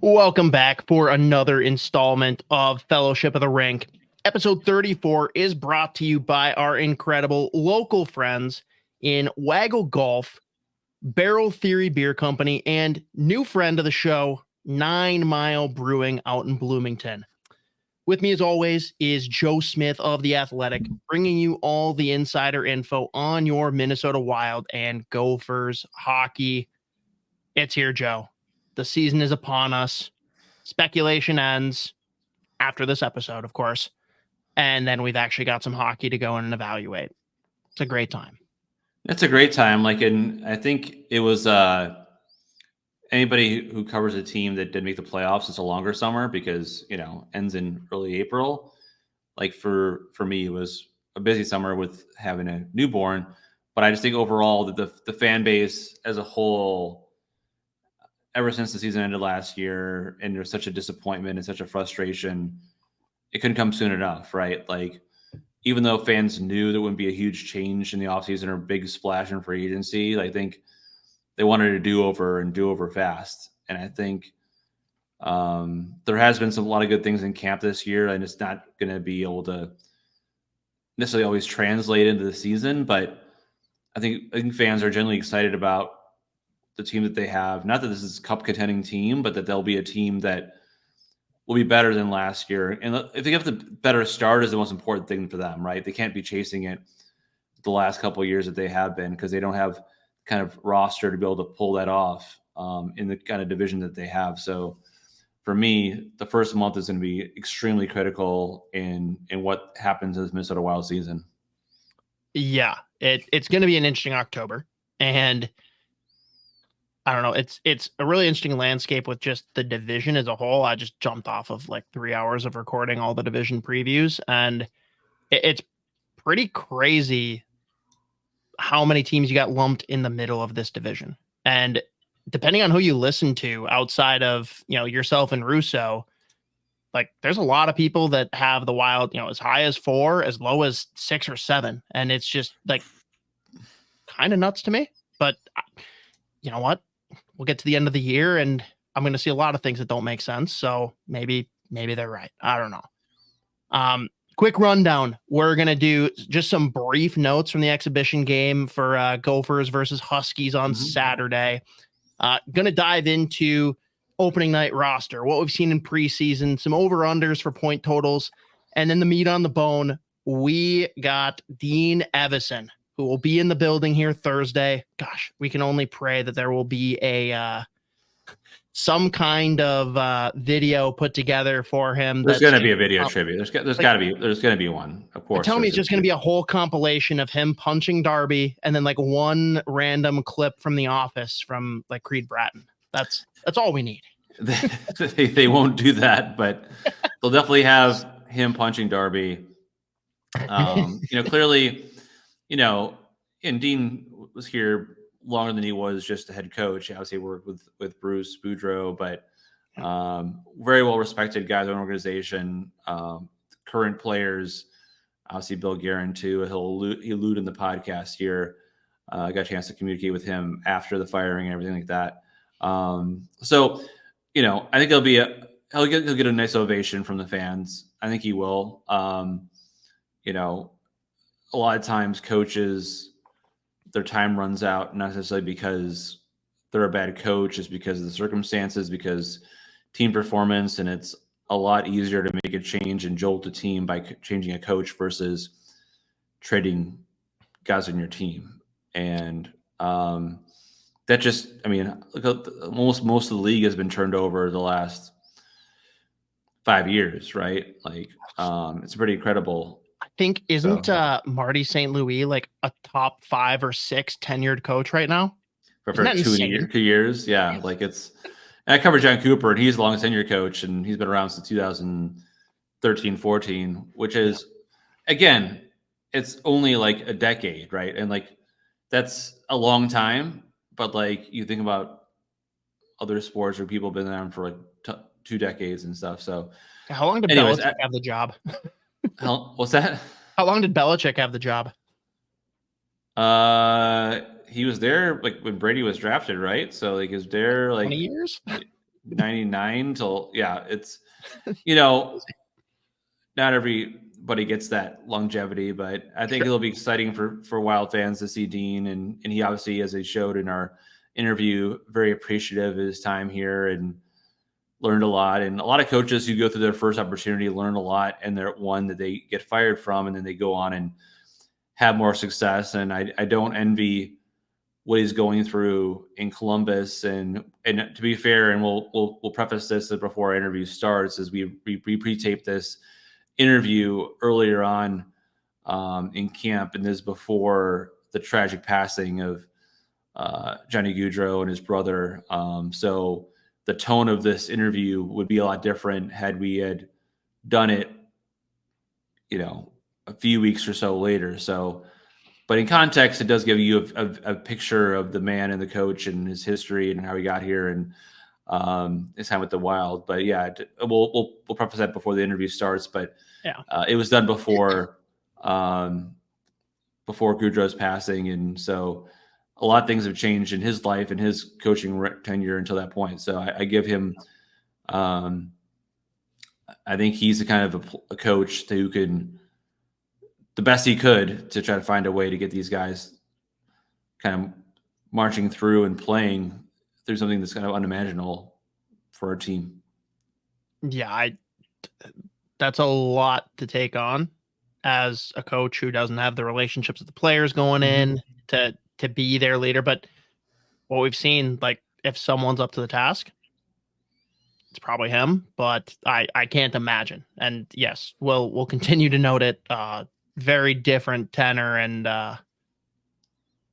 Welcome back for another installment of Fellowship of the Rink. Episode 34 is brought to you by our incredible local friends in Waggle Golf, Barrel Theory Beer Company, and new friend of the show, 9 Mile Brewing out in Bloomington. With me, as always, is Joe Smith of The Athletic, bringing you all the insider info on your Minnesota Wild and Gophers hockey. It's here, Joe. The season is upon us. Speculation ends after this episode, of course. And then we've actually got some hockey to go in and evaluate. It's a great time. It's a great time. I think it was anybody who covers a team that did make the playoffs. It's a longer summer because ends in early April. Like for me, it was a busy summer with having a newborn. But I just think overall that the fan base as a whole, ever since the season ended last year, and there's such a disappointment and such a frustration, it couldn't come soon enough, right? Like, even though fans knew there wouldn't be a huge change in the offseason or big splash in free agency, I think they wanted to do over fast. And I think there has been a lot of good things in camp this year, and it's not going to be able to necessarily always translate into the season. But I think fans are generally excited about the team that they have. Not that this is a cup contending team, but that they'll be a team that will be better than last year. And if they get the better start is the most important thing for them, right? They can't be chasing it the last couple of years that they have been, because they don't have kind of roster to be able to pull that off in the kind of division that they have. So for me, the first month is going to be extremely critical in what happens in this Minnesota Wild season. Yeah, it's going to be an interesting October. And I don't know. It's a really interesting landscape with just the division as a whole. I just jumped off of like 3 hours of recording all the division previews, and it's pretty crazy how many teams you got lumped in the middle of this division. And depending on who you listen to outside of, yourself and Russo, like there's a lot of people that have the Wild, as high as 4, as low as 6 or 7. And it's just like kind of nuts to me, but you know what? We'll get to the end of the year and I'm going to see a lot of things that don't make sense. So maybe they're right. I don't know. Quick rundown. We're going to do just some brief notes from the exhibition game for Gophers versus Huskies on Saturday. Going to dive into opening night roster, what we've seen in preseason, some over-unders for point totals, and then the meat on the bone. We got Dean Evon, who will be in the building here Thursday. Gosh, we can only pray that there will be a some kind of video put together for him. There's going to be a video tribute. There's got to be one, of course. Tell me it's just going to be a whole compilation of him punching Darby and then like one random clip from The Office from like Creed Bratton. That's all we need. They won't do that, but they'll definitely have him punching Darby. Clearly, and Dean was here longer than he was just a head coach. Obviously, worked with Bruce Boudreau, but very well respected guys in the organization. Current players, obviously Bill Guerin too. He'll allude in the podcast here. I got a chance to communicate with him after the firing and everything like that. So, I think he'll get a nice ovation from the fans. I think he will. A lot of times coaches, their time runs out, not necessarily because they're a bad coach, it's because of the circumstances, because team performance, and it's a lot easier to make a change and jolt a team by changing a coach versus trading guys on your team. And that just, most of the league has been turned over the last 5 years, right? Like, it's pretty incredible. I think isn't Marty St. Louis like a top 5 or 6 tenured coach right now? For 2 years, yeah. Yes. Like it's. And I covered John Cooper, and he's the longest tenured coach, and he's been around since 2013-14, which is, again, it's only like a decade, right? And like that's a long time, but like you think about other sports where people have been around for like 2 decades and stuff. So how long did Belichick have the job? What's that? How long did Belichick have the job? He was there like when Brady was drafted, right? So like he was there like 20 years. 99 till, yeah, it's, you know, not everybody gets that longevity, but I think it'll be exciting for Wild fans to see Dean. And he obviously, as he showed in our interview, very appreciative of his time here and learned a lot. And a lot of coaches who go through their first opportunity learn a lot, and they're one that they get fired from, and then they go on and have more success. And I don't envy what he's going through in Columbus. And to be fair, and we'll preface this before our interview starts, as we pre-taped this interview earlier on in camp, and this before the tragic passing of Johnny Gaudreau and his brother. So the tone of this interview would be a lot different had we had done it, a few weeks or so later. So, but in context, it does give you a picture of the man and the coach and his history and how he got here and his time with the Wild. But yeah, we'll preface that before the interview starts. But yeah, it was done before Gaudreau's passing, and so a lot of things have changed in his life and his coaching tenure until that point. So I give him. I think he's the kind of a coach who can, the best he could, to try to find a way to get these guys kind of marching through and playing through something that's kind of unimaginable for our team. Yeah, that's a lot to take on as a coach who doesn't have the relationships with the players going in to be their leader. But what we've seen, like, if someone's up to the task, it's probably him, but I can't imagine. And yes, we'll continue to note it. Very different tenor and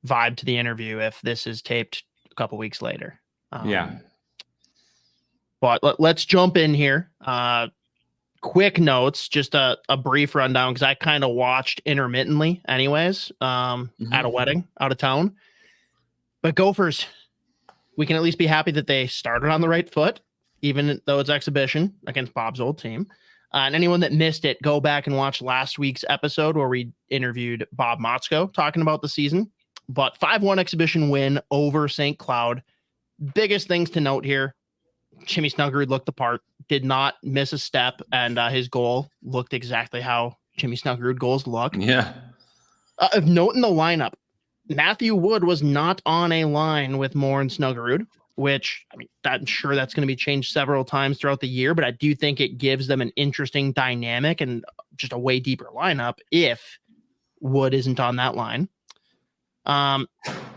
vibe to the interview if this is taped a couple weeks later. Yeah. But let's jump in here. Quick notes, just a brief rundown, because I kind of watched intermittently anyways at a wedding out of town. But Gophers, we can at least be happy that they started on the right foot, even though it's exhibition against Bob's old team. And anyone that missed it, go back and watch last week's episode where we interviewed Bob Motzko talking about the season. But 5-1 exhibition win over St. Cloud. Biggest things to note here: Jimmy Snuggerud looked the part, did not miss a step, and his goal looked exactly how Jimmy Snuggerud goals look. Yeah. Of note in the lineup, Matthew Wood was not on a line with Moore and Snuggerud, which, I mean, I'm sure that's going to be changed several times throughout the year, but I do think it gives them an interesting dynamic and just a way deeper lineup if Wood isn't on that line. The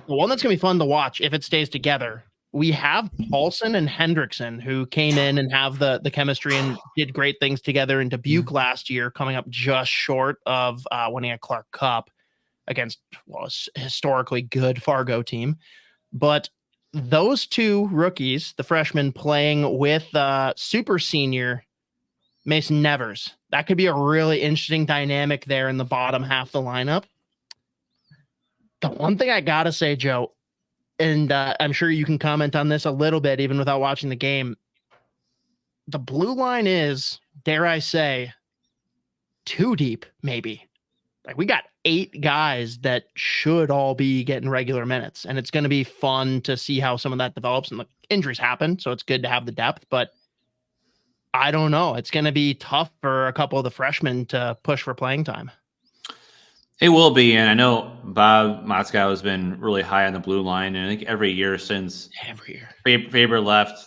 one that's going to be fun to watch if it stays together, we have Paulson and Hendrickson, who came in and have the chemistry and did great things together in Dubuque last year, coming up just short of winning a Clark Cup against a historically good Fargo team. But those two rookies, the freshmen, playing with super senior Mason Nevers, that could be a really interesting dynamic there in the bottom half of the lineup. The one thing I got to say, Joe, and I'm sure you can comment on this a little bit, even without watching the game, the blue line is, dare I say, too deep, maybe. Like, we got 8 guys that should all be getting regular minutes, and it's going to be fun to see how some of that develops. And the injuries happen, so it's good to have the depth, but I don't know. It's going to be tough for a couple of the freshmen to push for playing time. It will be, and I know Bob Motzko has been really high on the blue line, and I think every year since Faber left,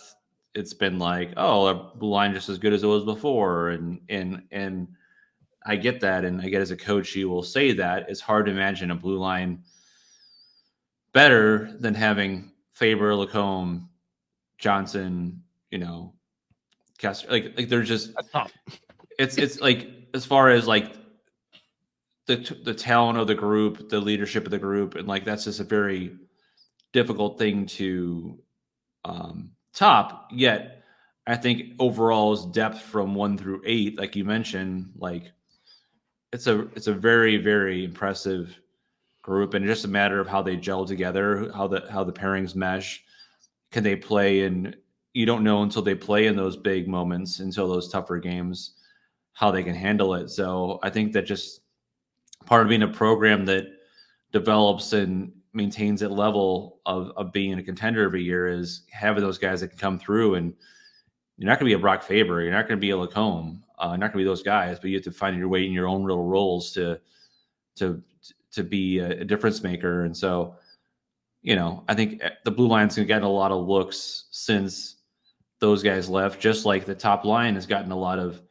it's been like, oh, our blue line just as good as it was before, and I get that, and I get as a coach you will say that. It's hard to imagine a blue line better than having Faber, Lacombe, Johnson, Kester. Like they're just, it's like, as far as like the talent of the group, the leadership of the group, and like that's just a very difficult thing to top. Yet I think overall's depth from 1 through 8, like you mentioned, like it's a very, very impressive group, and it's just a matter of how they gel together, how the pairings mesh. Can they play? And you don't know until they play in those big moments, until those tougher games, how they can handle it. So I think that just part of being a program that develops and maintains that level of being a contender every year is having those guys that can come through. And you're not going to be a Brock Faber, you're not going to be a Lacombe, you're not going to be those guys, but you have to find your way in your own real roles to be a difference maker. And so, I think the blue line's gotten a lot of looks since those guys left, just like the top line has gotten a lot of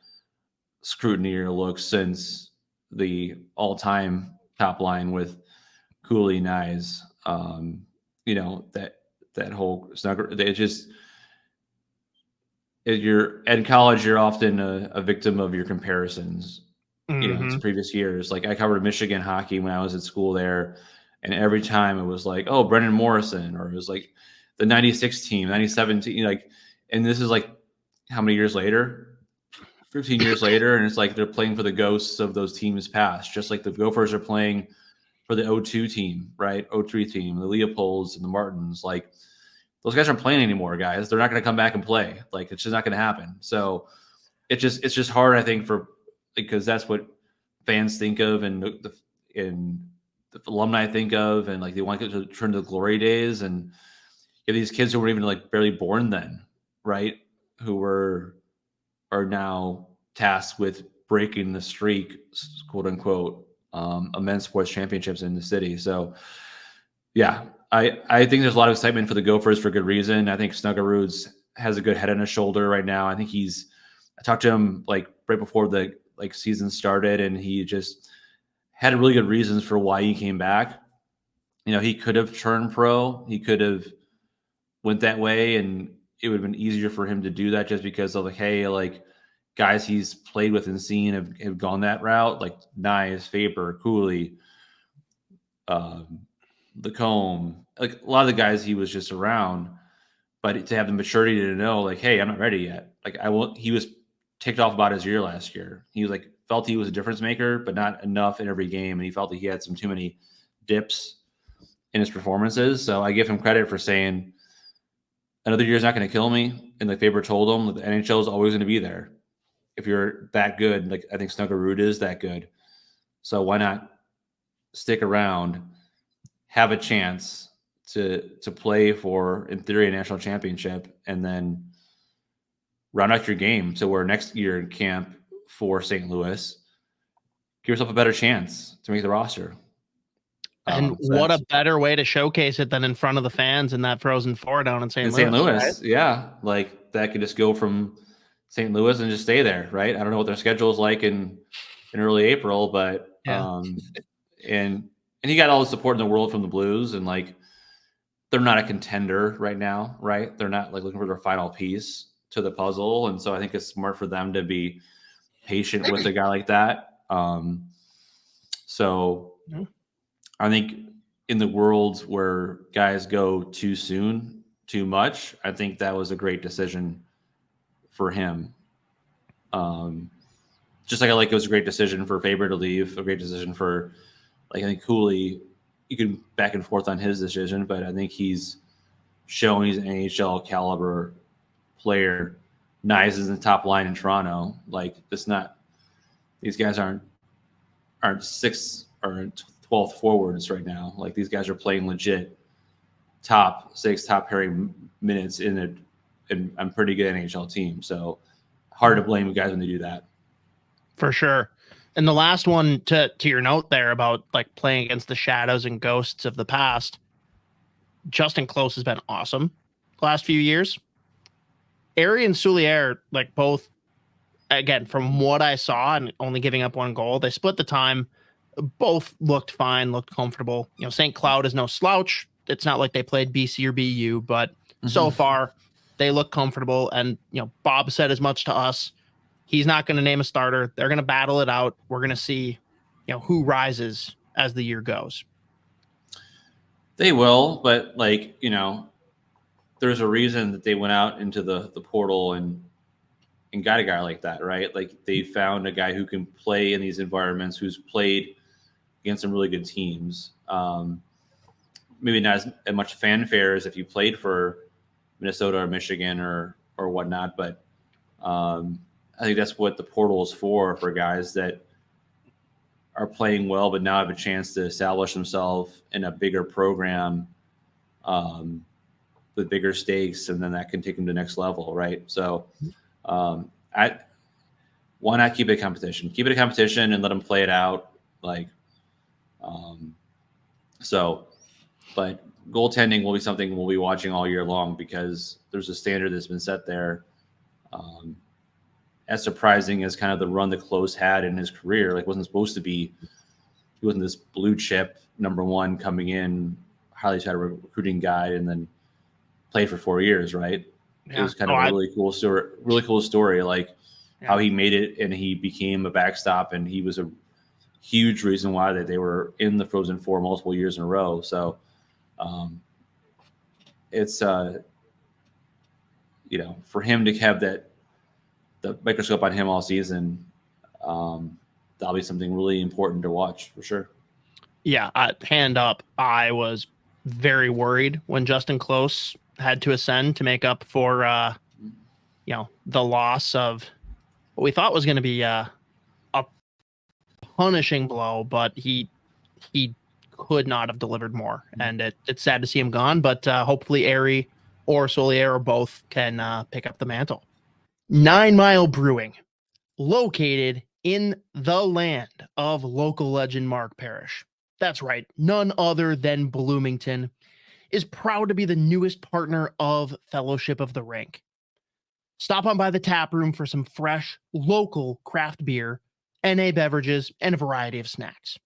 scrutiny or looks since the all-time top line with Cooley, Nyes, that whole snugger. You're in college, you're often a victim of your comparisons. It's previous years. Like I covered Michigan hockey when I was at school there, and every time it was like, oh, Brendan Morrison, or it was like the 96 team, 97 team, and this is like how many years later? 15 years later, and it's like they're playing for the ghosts of those teams past, just like the Gophers are playing for the 02 team, right? 03 team, the Leopolds and the Martins. Like those guys aren't playing anymore, guys. They're not going to come back and play. Like it's just not going to happen. So it's just hard, I think, because that's what fans think of and the alumni think of, and like they want to return to the glory days. And you have these kids who were even like barely born then, right? Who are now tasked with breaking the streak, quote unquote, of men's sports championships in the city. So yeah, I think there's a lot of excitement for the Gophers for good reason. I think Snuggerud has a good head on his shoulder right now. I think I talked to him like right before the season started, and he just had really good reasons for why he came back. He could have turned pro. He could have went that way, and it would have been easier for him to do that just because of guys he's played with and seen have gone that route, like Nyes, Faber, Cooley, Lacombe, like a lot of the guys he was just around. But to have the maturity to know, like, hey, I'm not ready yet. Like he was ticked off about his year last year. He was felt he was a difference maker, but not enough in every game, and he felt that he had some too many dips in his performances. So I give him credit for saying another year is not going to kill me. And like Faber told him, the NHL is always going to be there. If you're that good, like I think Snuggerud is that good. So why not stick around, have a chance to play for, in theory, a national championship, and then round out your game to where next year in camp for St. Louis, give yourself a better chance to make the roster. And what a better way to showcase it than in front of the fans in that Frozen Four down in St. Louis. St. Louis, right? Yeah. Like that could just go from St. Louis and just stay there, right? I don't know what their schedule is like in early April, but Yeah. And he got all the support in the world from the Blues, and they're not a contender right now, right? They're not looking for their final piece to the puzzle, and so I think it's smart for them to be patient with a guy like that. So I think in the world where guys go too soon, too much, I think that was a great decision for him. Just like it was a great decision for Faber to leave, a great decision for I think Cooley. You can back and forth on his decision, but I think he's shown he's an NHL caliber player. Nyes is in the top line in Toronto. These guys aren't 6th or 12th forwards right now. Like these guys are playing legit top 6, top pairing minutes in a pretty good NHL team. So hard to blame guys when they do that. For sure. And the last one to your note there about playing against the shadows and ghosts of the past, Justin Close has been awesome the last few years. Ari and Souliere, both, again, from what I saw and only giving up one goal, they split the time. Both looked fine, looked comfortable. St. Cloud is no slouch. It's not like they played BC or BU, but so far they look comfortable. And, Bob said as much to us. He's not going to name a starter. They're going to battle it out. We're going to see, who rises as the year goes. They will, but there's a reason that they went out into the portal and got a guy like that, right? Like they found a guy who can play in these environments, who's played against some really good teams. Maybe not as much fanfare as if you played for Minnesota or Michigan or whatnot, but I think that's what the portal is for guys that are playing well, but now have a chance to establish themselves in a bigger program with bigger stakes, and then that can take them to the next level, right? So why not keep it a competition? Keep it a competition and let them play it out. But goaltending will be something we'll be watching all year long because there's a standard that's been set there. As surprising as kind of the run that Close had in his career, like wasn't supposed to be, he wasn't this blue chip number one coming in, highly touted recruiting guy, and then played for 4 years, right? Yeah. It was kind of a really cool story, like how he made it and he became a backstop, and he was a huge reason why that they were in the Frozen Four multiple years in a row. So it's for him to have the microscope on him all season, that'll be something really important to watch for sure. Yeah, hand up, I was very worried when Justin Close had to ascend to make up for the loss of what we thought was going to be a punishing blow, but he could not have delivered more, and it's sad to see him gone. But hopefully, Airy or Solier or both can pick up the mantle. 9 Mile Brewing, located in the land of local legend Mark Parrish. That's right, none other than Bloomington is proud to be the newest partner of Fellowship of the Rink. Stop on by the tap room for some fresh, local craft beer, NA beverages, and a variety of snacks.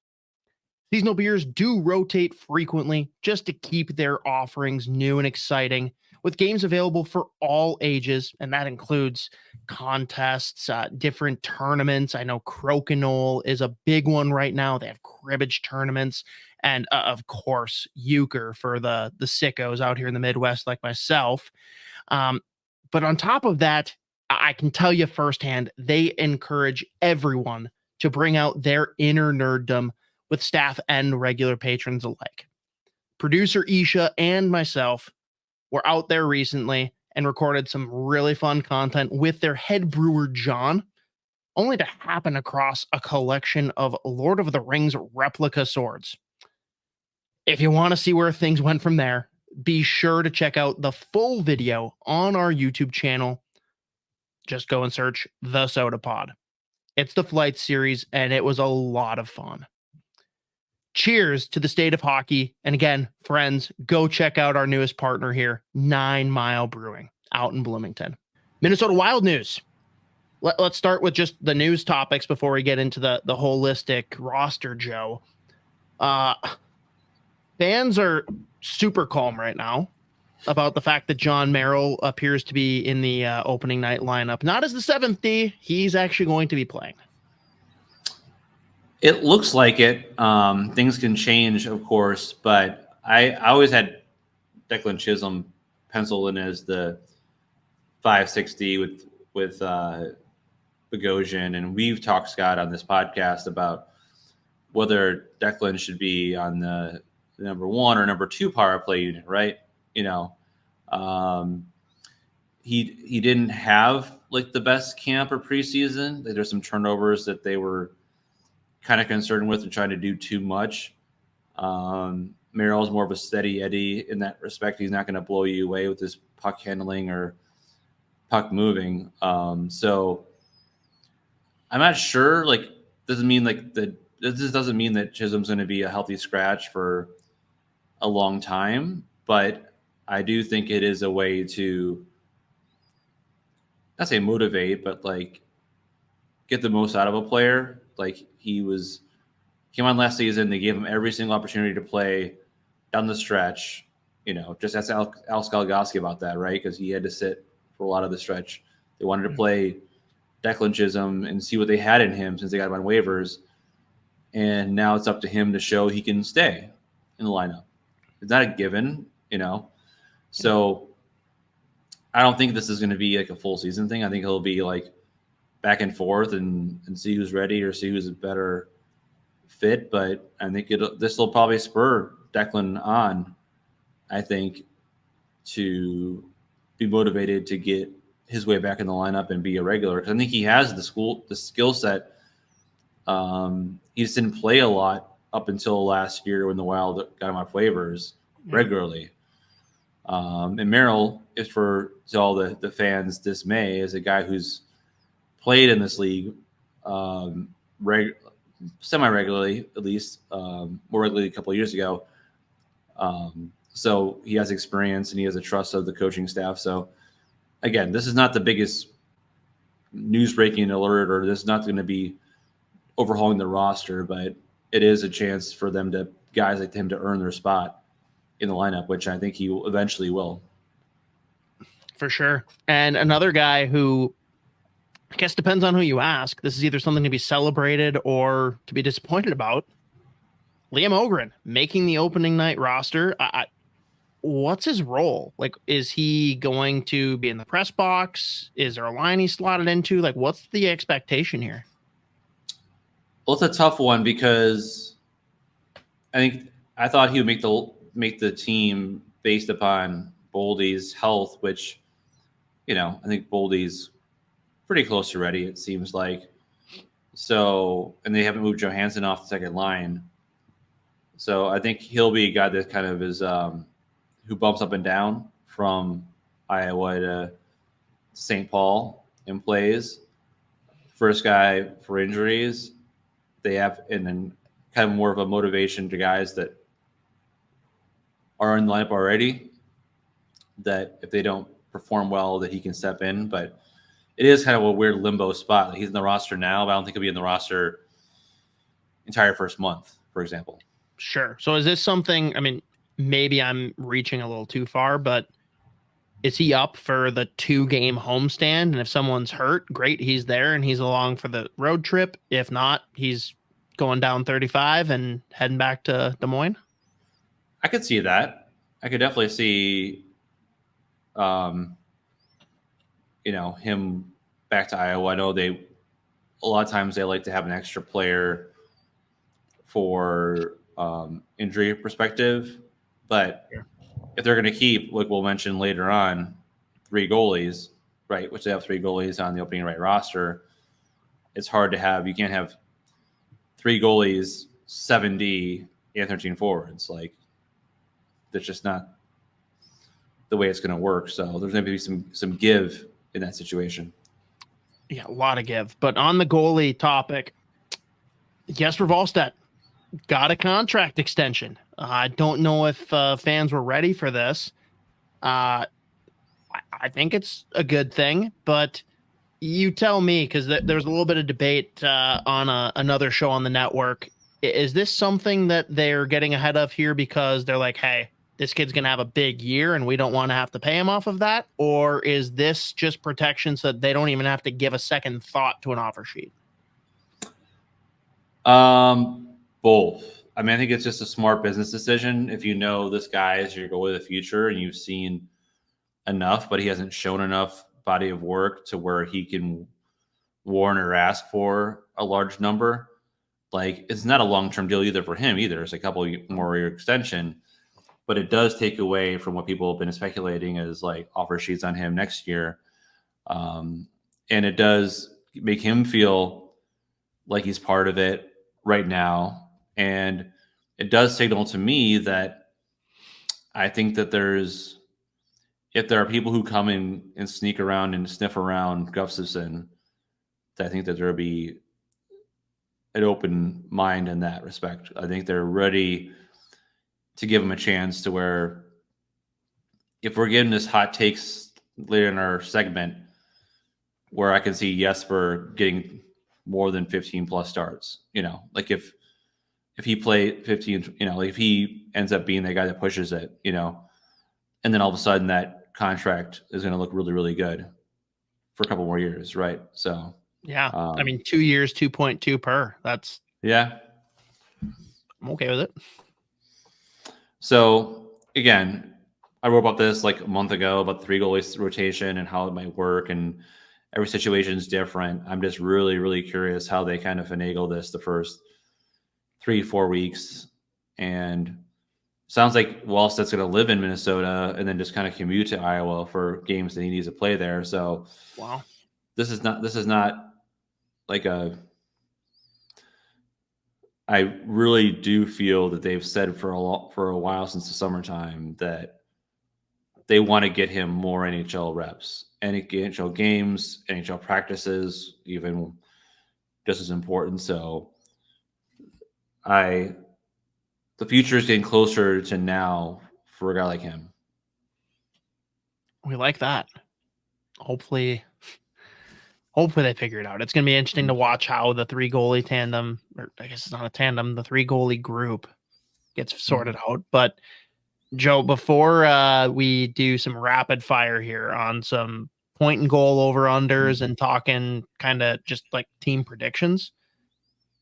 Seasonal beers do rotate frequently just to keep their offerings new and exciting, with games available for all ages, and that includes contests, different tournaments. I know Crokinole is a big one right now. They have cribbage tournaments, and of course, euchre for the sickos out here in the Midwest like myself. But on top of that, I can tell you firsthand, they encourage everyone to bring out their inner nerddom with staff and regular patrons alike. Producer Isha and myself were out there recently and recorded some really fun content with their head brewer, John, only to happen across a collection of Lord of the Rings replica swords. If you want to see where things went from there, be sure to check out the full video on our YouTube channel. Just go and search The Soda Pod. It's the Flight series, and it was a lot of fun. Cheers to the state of hockey. And again, friends, go check out our newest partner here, 9 Mile Brewing, out in Bloomington. Minnesota Wild news. Let's start with just the news topics before we get into the holistic roster, Joe. Fans are super calm right now about the fact that John Merrill appears to be in the opening night lineup. Not as the 7th D. He's actually going to be playing. It looks like it. Things can change, of course, but I always had Declan Chisholm penciled in as the 560 with Bogosian, and we've talked, Scott, on this podcast about whether Declan should be on the number 1 or number 2 power play unit, right? He didn't have like the best camp or preseason. There's some turnovers that they were kind of concerned with and trying to do too much. Merrill's more of a steady Eddie in that respect. He's not going to blow you away with his puck handling or puck moving. So I'm not sure. Like, doesn't mean like this doesn't mean that Chisholm's going to be a healthy scratch for a long time, but I do think it is a way to not say motivate, but like get the most out of a player. Like came on last season. They gave him every single opportunity to play down the stretch. Just ask Al Skalgoski about that, right? Because he had to sit for a lot of the stretch. They wanted to play Declan Chisholm and see what they had in him since they got him on waivers. And now it's up to him to show he can stay in the lineup. It's not a given, So I don't think this is going to be like a full season thing. I think he'll be like back and forth and see who's ready or see who's a better fit. But I think this will probably spur Declan on, I think, to be motivated to get his way back in the lineup and be a regular. Because I think he has the skill set He just didn't play a lot up until last year when the Wild got him off waivers regularly. And Merrill, is to all the fans' dismay, is a guy who's played in this league semi-regularly, at least more regularly a couple of years ago. So he has experience and he has a trust of the coaching staff. So again, this is not the biggest news-breaking alert, or this is not going to be overhauling the roster, but it is a chance for guys like him to earn their spot in the lineup, which I think he eventually will. For sure. And another guy who, I guess, depends on who you ask. This is either something to be celebrated or to be disappointed about. Liam Ohgren making the opening night roster. What's his role? Like, is he going to be in the press box? Is there a line he's slotted into? Like, what's the expectation here? Well, it's a tough one because I thought he would make the team based upon Boldy's health, which, I think Boldy's pretty close to ready, it seems like. So, and they haven't moved Johansson off the second line. So I think he'll be a guy that kind of is who bumps up and down from Iowa to St. Paul and plays. First guy for injuries. They have, and then kind of more of a motivation to guys that are in the lineup already, that if they don't perform well, that he can step in. But it is kind of a weird limbo spot. Like, he's in the roster now, but I don't think he'll be in the roster entire first month, for example. Sure. So is this something, I mean, maybe I'm reaching a little too far, but is he up for the 2-game homestand? And if someone's hurt, great, he's there and he's along for the road trip. If not, he's going down 35 and heading back to Des Moines. I could see that. I could definitely see, him back to Iowa. I know a lot of times they like to have an extra player for injury perspective, but if they're going to keep, like we'll mention later on, 3 goalies, right, which they have 3 goalies on the opening right roster, it's hard to have. You can't have 3 goalies, 7D, and 13 forwards. Like, that's just not the way it's going to work. So there's going to be some give in that situation. Yeah, a lot of give. But on the goalie topic, Jesper Wallstedt got a contract extension. I don't know if fans were ready for this. I think it's a good thing, but you tell me, because there's a little bit of debate on another show on the network. Is this something that they're getting ahead of here because they're like, hey, this kid's going to have a big year and we don't want to have to pay him off of that? Or is this just protection so that they don't even have to give a second thought to an offer sheet? Both. I mean, I think it's just a smart business decision. If you know this guy is your goalie of the future and you've seen enough, but he hasn't shown enough body of work to where he can warrant or ask for a large number, like, it's not a long-term deal either for him either. It's a couple more year extension, but it does take away from what people have been speculating as like offer sheets on him next year. And it does make him feel like he's part of it right now. And it does signal to me that I think that if there are people who come in and sneak around and sniff around Gustafsson, I think that there'll be an open mind in that respect. I think they're ready to give him a chance, to where if we're getting this hot takes later in our segment, where I can see Jesper getting more than 15 plus starts, like if he played 15, like if he ends up being the guy that pushes it, and then all of a sudden that contract is going to look really, really good for a couple more years. Right. So, yeah, I mean, 2 years, 2.2 per. That's, yeah, I'm okay with it. So again, I wrote about this like a month ago about the 3 goalies rotation and how it might work, and every situation is different. I'm just really, really curious how they kind of finagle this the first 3-4 weeks. And sounds like Wallstedt's going to live in Minnesota and then just kind of commute to Iowa for games that he needs to play there. So wow, this is not like I really do feel that they've said for a while since the summertime that they want to get him more NHL reps, NHL games, NHL practices, even just as important. So the future is getting closer to now for a guy like him. We like that. Hopefully they figure it out. It's going to be interesting to watch how the 3 goalie tandem, or I guess it's not a tandem, the 3 goalie group gets sorted out. But Joe, before we do some rapid fire here on some point and goal over unders and talking kind of just like team predictions,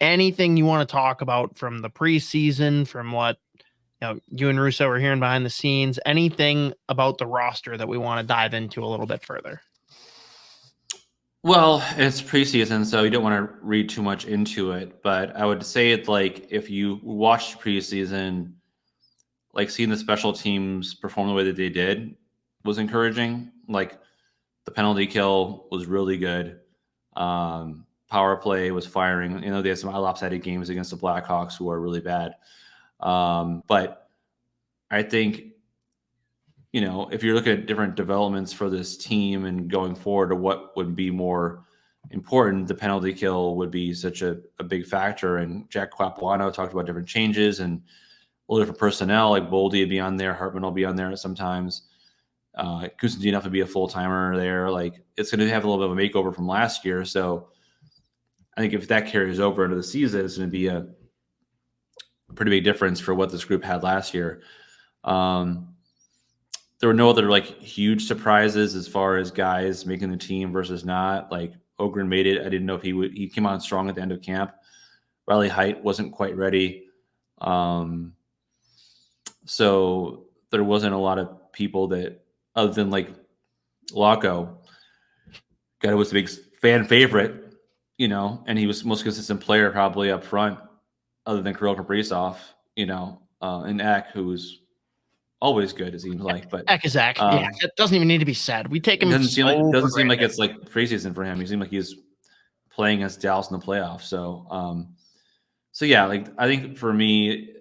anything you want to talk about from the preseason, from what you and Russo are hearing behind the scenes, anything about the roster that we want to dive into a little bit further? Well, it's preseason, so you don't want to read too much into it. But I would say it's like if you watched preseason, like seeing the special teams perform the way that they did was encouraging. Like the penalty kill was really good. Power play was firing. They had some lopsided games against the Blackhawks who are really bad. But I think, if you're looking at different developments for this team and going forward to what would be more important, the penalty kill would be such a big factor. And Jack Quapuano talked about different changes and a little different personnel, like Boldy would be on there, Hartman will be on there sometimes. Kuznetsov would be a full-timer there. Like, it's going to have a little bit of a makeover from last year. So I think if that carries over into the season, it's going to be a pretty big difference for what this group had last year. There were no other huge surprises as far as guys making the team versus not. Like Ohgren made it. I didn't know if he came on strong at the end of camp. Riley Heidt wasn't quite ready. So there wasn't a lot of people that, other than Locko, guy was a big fan favorite, and he was the most consistent player probably up front, other than Kirill Kaprizov, and Ek, who's always good, it seems like. But Ek is Ek. Yeah, it doesn't even need to be said. We take him. It doesn't seem like it's like preseason for him. He seemed like he's playing against Dallas in the playoffs. So yeah, I think for me,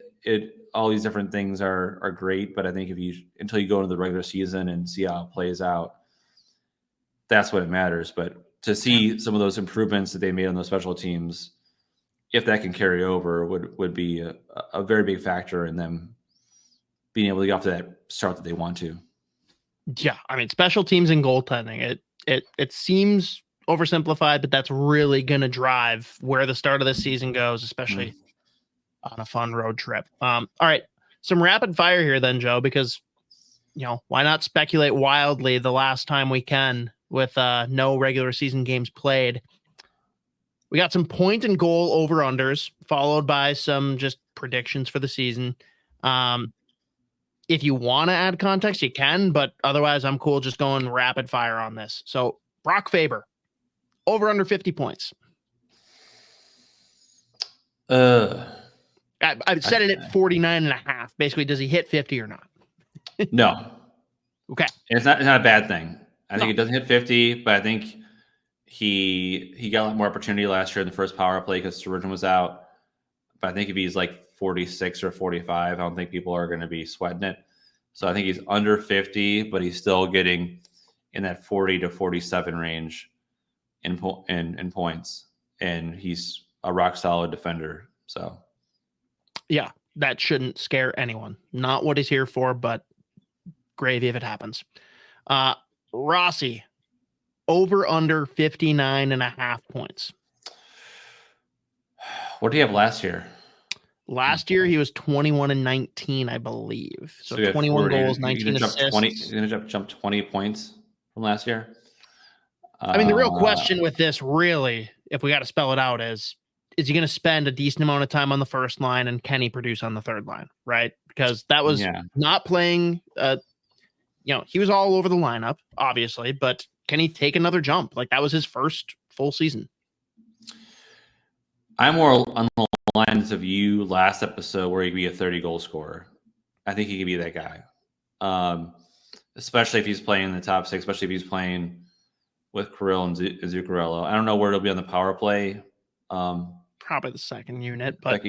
all these different things are great, but I think until you go into the regular season and see how it plays out, that's what it matters. But to see some of those improvements that they made on those special teams, if that can carry over, would be a very big factor in them being able to get off to that start that they want to. Yeah, I mean, special teams and goaltending, it seems oversimplified, but that's really going to drive where the start of the season goes, especially on a fun road trip. All right, some rapid fire here then, Joe, because why not speculate wildly the last time we can with no regular season games played. We got some point and goal over unders, followed by some just predictions for the season. If you want to add context, you can, but otherwise I'm cool just going rapid fire on this. So Brock Faber, over under 50 points. I've set it at 49.5. Basically, does he hit 50 or not? No. Okay. It's not a bad thing. I think it doesn't hit 50, but I think he got a lot more opportunity last year in the first power play because Sturgeon was out. But I think if he's 46 or 45, I don't think people are going to be sweating it. So I think he's under 50, but he's still getting in that 40 to 47 range in points. And he's a rock solid defender. So yeah, that shouldn't scare anyone. Not what he's here for, but gravy if it happens. Rossi, over under 59.5 points. What did he have last year? Last year he was 21-19, I believe. So 21 goals, 19 assists. You're gonna jump 20 points from last year. I mean, the real question with this, really, if we got to spell it out, is he going to spend a decent amount of time on the first line, and can he produce on the third line? Right? Because that was not playing. He was all over the lineup, obviously, but can he take another jump? That was his first full season. I'm more on the lines of you last episode where he could be a 30-goal scorer. I think he could be that guy, especially if he's playing in the top six, especially if he's playing with Kirill and Zuccarello. I don't know where it'll be on the power play probably the second unit. But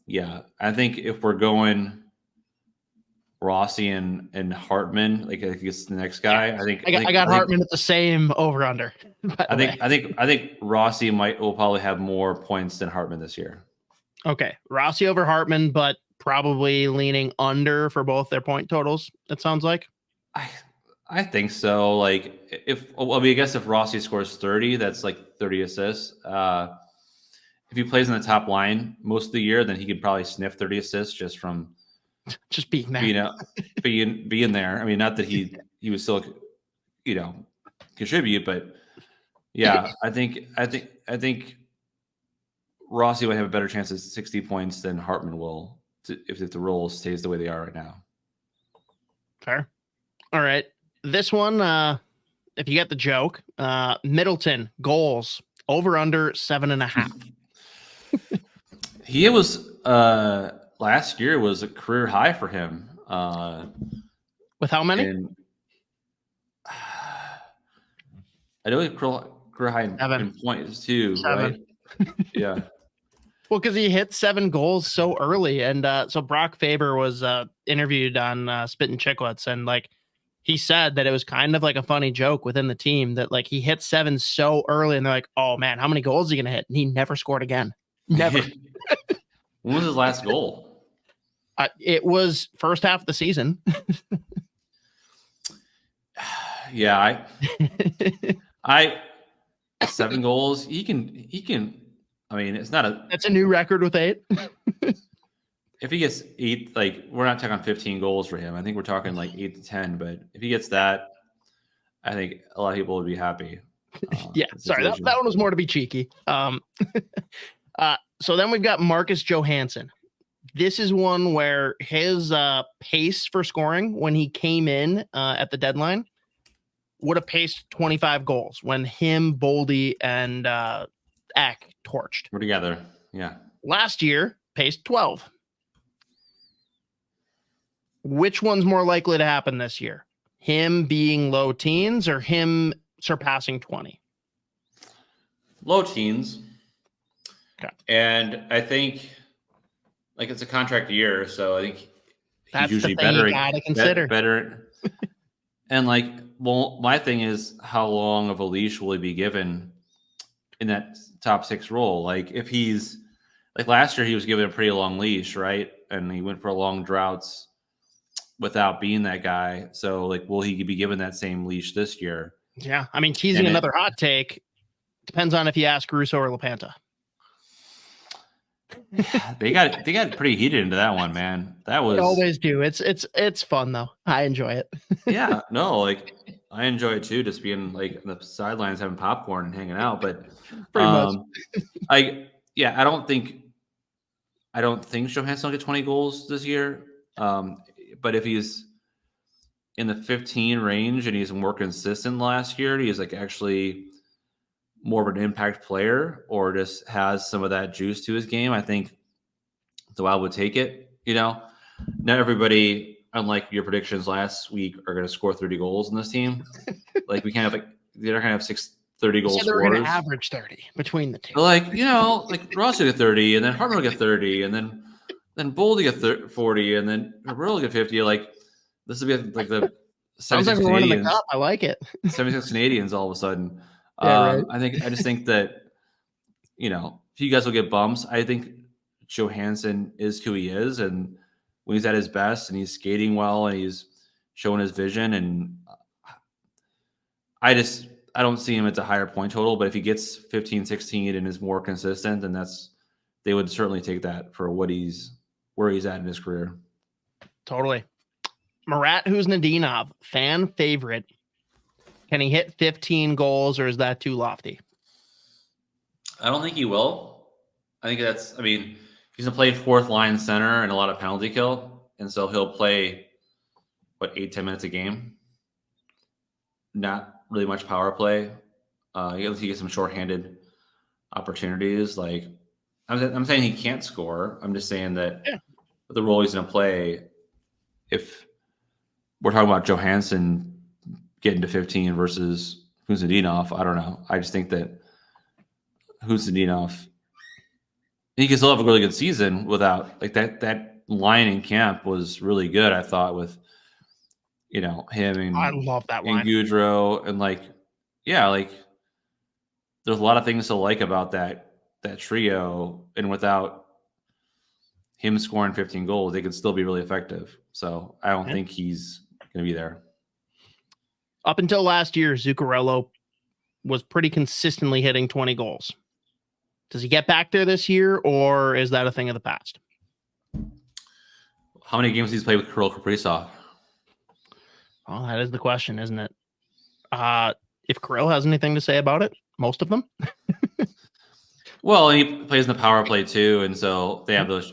yeah, I think if we're going Rossi and Hartman, like I think it's the next guy. Yeah. I got Hartman at the same over under. I think Rossi will probably have more points than Hartman this year. Okay, Rossi over Hartman, but probably leaning under for both their point totals. It sounds like. I think so. Like I guess if Rossi scores 30, that's like 30 assists. If he plays in the top line most of the year, then he could probably sniff 30 assists just from being there. Being there. I mean, not that he was still, contribute, but yeah, I think Rossi would have a better chance at 60 points than Hartman will if the role stays the way they are right now. Fair. All right. This one, if you get the joke, Middleton goals over under 7.5. He was last year was a career high for him. With how many? I know he career high in points too, 7. right? Yeah. Well, because he hit 7 goals so early, and so Brock Faber was interviewed on Spittin' Chicklets, and like he said that it was kind of like a funny joke within the team that like he hit 7 so early, and they're like, "Oh man, how many goals is he gonna hit?" And he never scored again. Never. When was his last goal? It was first half of the season. Yeah, I 7 goals. He can. I mean, it's not a. That's a new record with 8. If he gets 8, like we're not talking 15 goals for him. I think we're talking like 8 to 10. But if he gets that, I think a lot of people would be happy. Yeah, sorry, that one was more to be cheeky. So then we've got Marcus Johansson. This is one where his pace for scoring when he came in at the deadline would have paced 25 goals when him, Boldy, and Eck torched. We're together. Yeah. Last year, paced 12. Which one's more likely to happen this year? Him being low teens or him surpassing 20? Low teens. Okay. And I think like it's a contract year, so I think that's usually the thing better. You gotta consider. Better. And like, well, my thing is how long of a leash will he be given in that top 6 role? Like if he's like last year, he was given a pretty long leash, right? And he went for long droughts without being that guy. So like, will he be given that same leash this year? Yeah. I mean, teasing another hot take depends on if you ask Russo or LaPanta. They got pretty heated into that one, man. That was. They always do. It's fun though. I enjoy it. Yeah, no, like I enjoy it too, just being like on the sidelines having popcorn and hanging out. But pretty much. I don't think Johansson will get 20 goals this year. But if he's in the 15 range and he's more consistent last year, he's like actually more of an impact player or just has some of that juice to his game, I think the Wild would take it. Not everybody, unlike your predictions last week, are going to score 30 goals in this team. Like we can't have they're not going to have 30 goal so scorers. They're going to average 30 between the two. But like Ross will get 30, and then Hartman will get 30, and then Boldy get 40, and then Merrill will get 50. Like this will be like the sounds like we're winning the cup. I like it. 76 Canadians all of a sudden. Yeah, right. I just think that, if you guys will get bumps, I think Johansson is who he is. And when he's at his best and he's skating well and he's showing his vision, and I don't see him at a higher point total, but if he gets 15, 16 and is more consistent, then they would certainly take that for where he's at in his career. Totally. Marat Huznadinov, fan favorite. Can he hit 15 goals, or is that too lofty? I don't think he will. I think he's going to play 4th line center and a lot of penalty kill. And so he'll play, 8-10 minutes a game. Not really much power play. He gets some shorthanded opportunities. Like I'm saying he can't score. I'm just saying that with the role he's going to play, if we're talking about Johansson getting to 15 versus Kuznetsov, I don't know. I just think that Husnudinov. He can still have a really good season without like that line in camp was really good, I thought, with him I love that and line. Gaudreau and like there's a lot of things to like about that trio, and without him scoring 15 goals, they could still be really effective. So I don't think he's going to be there. Up until last year, Zuccarello was pretty consistently hitting 20 goals. Does he get back there this year, or is that a thing of the past? How many games has he played with Kaprizov? Well, that is the question, isn't it? If Kirill has anything to say about it, most of them. Well, he plays in the power play too, and so they have those.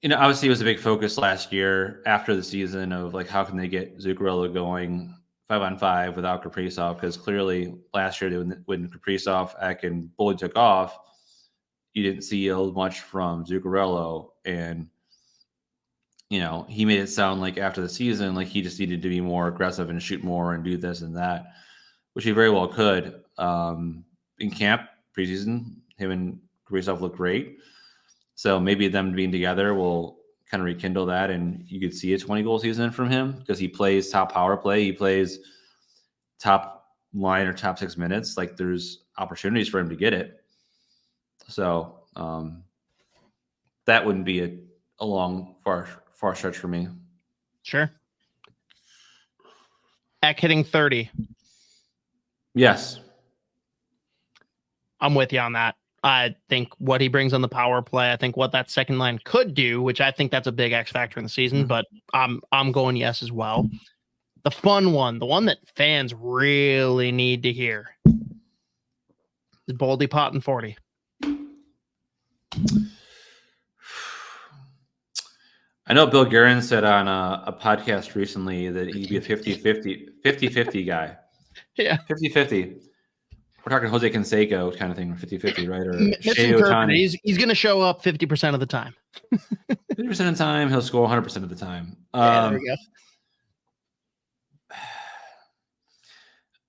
Obviously it was a big focus last year after the season of like how can they get Zuccarello going 5-on-5 without Kaprizov, because clearly last year when Kaprizov, Ek, and Bully took off, you didn't see much from Zuccarello, and he made it sound like after the season like he just needed to be more aggressive and shoot more and do this and that, which he very well could. In camp preseason, him and Kaprizov looked great. So maybe them being together will kind of rekindle that, and you could see a 20-goal season from him because he plays top power play. He plays top line or top 6 minutes. Like there's opportunities for him to get it. So that wouldn't be a long, far stretch for me. Sure. Ek hitting 30. Yes. I'm with you on that. I think what he brings on the power play, I think what that second line could do, which I think that's a big X factor in the season, but I'm going yes as well. The fun one, the one that fans really need to hear, is Boldy Pot and 40. I know Bill Guerin said on a podcast recently that he'd be a 50-50 guy. Yeah. 50-50. We're talking Jose Canseco kind of thing, 50-50, right? Or Shea Misinterpreted. Ohtani. He's going to show up 50% of the time. 50% of the time, he'll score 100% of the time. There we go.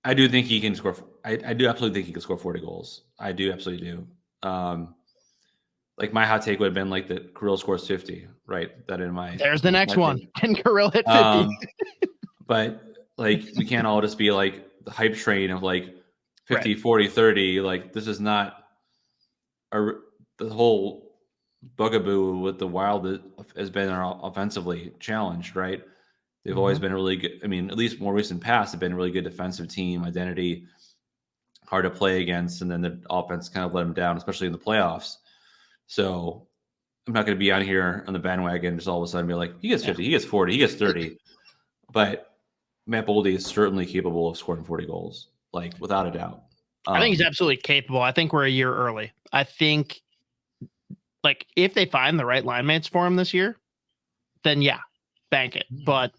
I do think he can score. I do absolutely think he can score 40 goals. I do absolutely do. Like my hot take would have been like that Kirill scores 50, right? That in my there's the next one. Can Kirill hit 50? But like we can't all just be like the hype train of like 50, 40, 30. Like this is not the whole bugaboo with the Wild has been offensively challenged, right? They've always been really good. I mean, at least more recent past have been a really good defensive team, identity, hard to play against, and then the offense kind of let them down, especially in the playoffs. So I'm not going to be on here on the bandwagon just all of a sudden be like, he gets 50, he gets 40, he gets 30. But Matt Boldy is certainly capable of scoring 40 goals, like without a doubt. I think he's absolutely capable. I think we're a year early. I think like if they find the right line mates for him this year, then yeah, bank it. But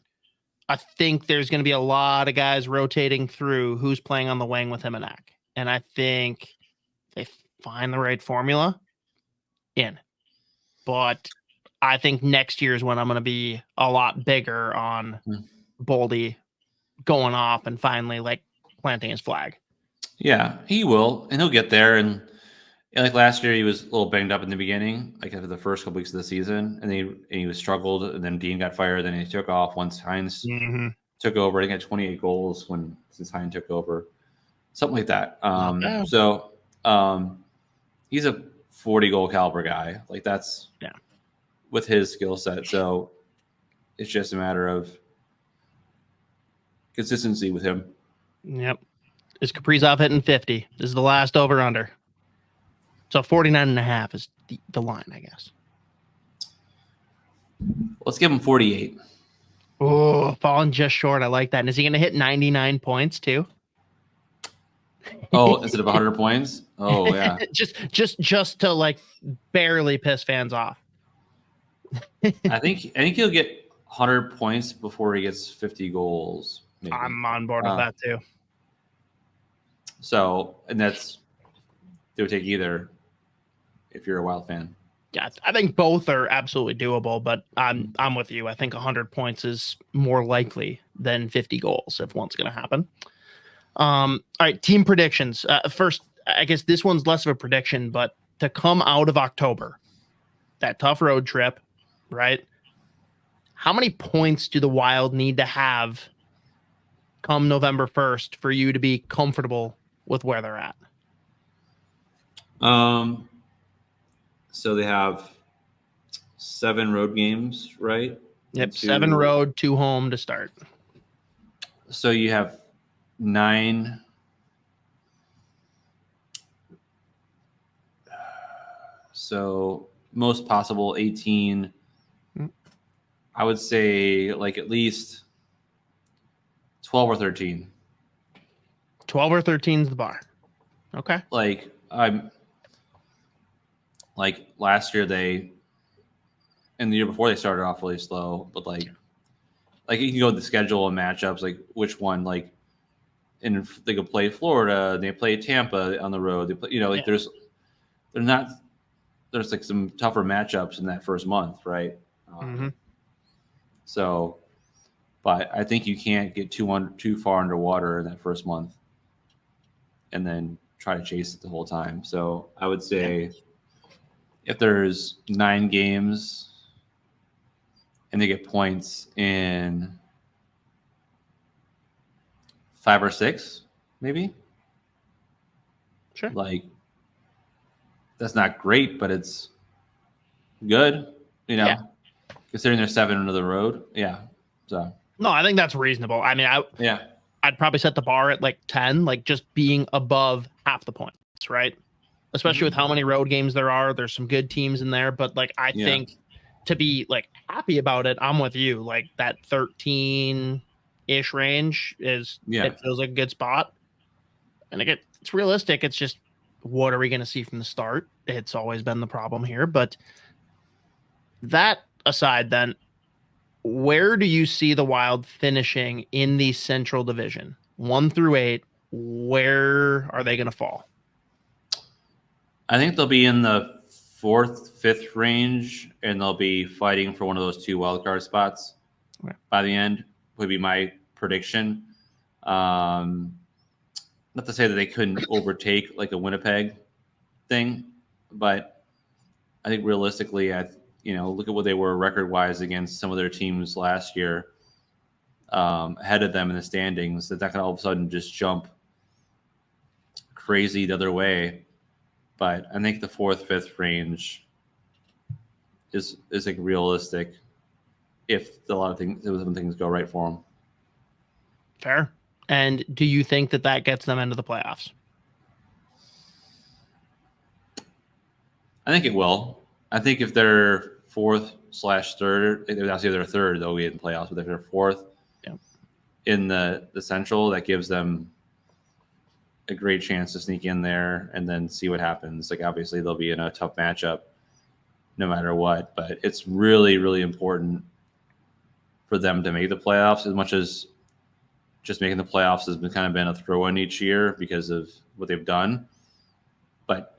I think there's going to be a lot of guys rotating through who's playing on the wing with him and Ek. And I think they find the right formula in. But I think next year is when I'm going to be a lot bigger on Boldy going off and finally like planting his flag. Yeah, he will, and he'll get there. And like last year, he was a little banged up in the beginning, like after the first couple weeks of the season, and he was struggled. And then Dean got fired. Then he took off once Hines took over. I think he had 28 goals since Hines took over, something like that. So he's a 40-goal caliber guy. Like that's with his skill set. So it's just a matter of consistency with him. Yep. Is Kaprizov hitting 50? This is the last over-under. So 49.5 is the line, I guess. Let's give him 48. Oh, falling just short. I like that. And is he going to hit 99 points too? Oh, instead of 100 points? Oh, yeah. just to like barely piss fans off. I think he'll get 100 points before he gets 50 goals. Maybe. I'm on board with that too. So, and they would take either if you're a Wild fan. Yeah, I think both are absolutely doable, but I'm with you. I think 100 points is more likely than 50 goals if one's going to happen. All right, team predictions. First, I guess this one's less of a prediction, but to come out of October, that tough road trip, right? How many points do the Wild need to have come November 1st for you to be comfortable with where they're at? So they have 7 road games, right? Yep, 7 road, 2 home to start. So you have 9. So most possible 18. I would say like at least 12 or 13. 12 or 13 is the bar. Okay. Like last year and the year before they started off really slow, but like you can go with the schedule and matchups, like which one, like they could play Florida, they play Tampa on the road. They play, there's like some tougher matchups in that first month, right? So, but I think you can't get too far underwater in that first month and then try to chase it the whole time. So I would say if there's 9 games and they get points in 5 or 6, maybe. Sure. Like, that's not great, but it's good, considering they're 7 into the road. Yeah. So. No, I think that's reasonable. I mean, I'd probably set the bar at like 10, like just being above half the points, right? Especially with how many road games there are. There's some good teams in there, but like I think to be like happy about it, I'm with you. Like that 13-ish range it feels like a good spot. And again, it's realistic. It's just, what are we going to see from the start? It's always been the problem here. But that aside, then, where do you see the Wild finishing in the Central Division? 1 through 8, where are they going to fall? I think they'll be in the 4th, 5th range, and they'll be fighting for one of those 2 wildcard spots by the end, would be my prediction. Not to say that they couldn't overtake like a Winnipeg thing, but I think realistically, look at what they were record-wise against some of their teams last year, ahead of them in the standings, that can all of a sudden just jump crazy the other way. But I think the 4th, 5th range is like realistic if some things go right for them. Fair. And do you think that gets them into the playoffs? I think it will. I think if they're 4th/3rd, obviously if they're 3rd, they'll be in the playoffs. But if they're 4th in the Central, that gives them a great chance to sneak in there and then see what happens. Like obviously they'll be in a tough matchup no matter what, but it's really, really important for them to make the playoffs, as much as just making the playoffs has been a throw-in each year because of what they've done. But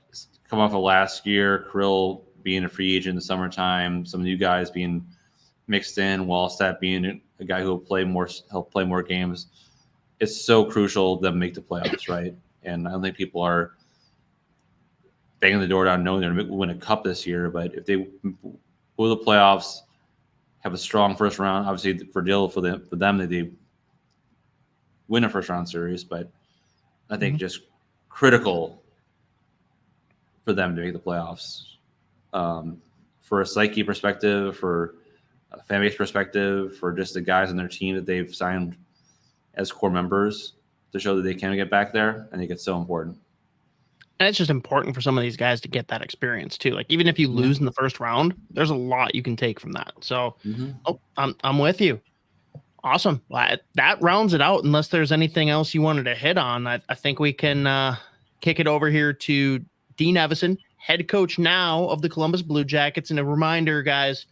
come off of last year, Krill being a free agent in the summertime, some new guys being mixed in, Wallstedt being a guy who will help play more games. It's so crucial them make the playoffs, right? And I don't think people are banging the door down knowing they're going to win a cup this year. But if they go to the playoffs, have a strong first round, obviously for them that they win a first round series. But I think just critical for them to make the playoffs, for a psyche perspective, for a fan base perspective, for just the guys on their team that they've signed as core members to show that they can get back there. I think it's so important. And it's just important for some of these guys to get that experience too. Like even if you lose in the first round, there's a lot you can take from that. So I'm with you. Awesome. Well, that rounds it out. Unless there's anything else you wanted to hit on, I think we can kick it over here to Dean Evon, head coach now of the Columbus Blue Jackets. And a reminder, guys,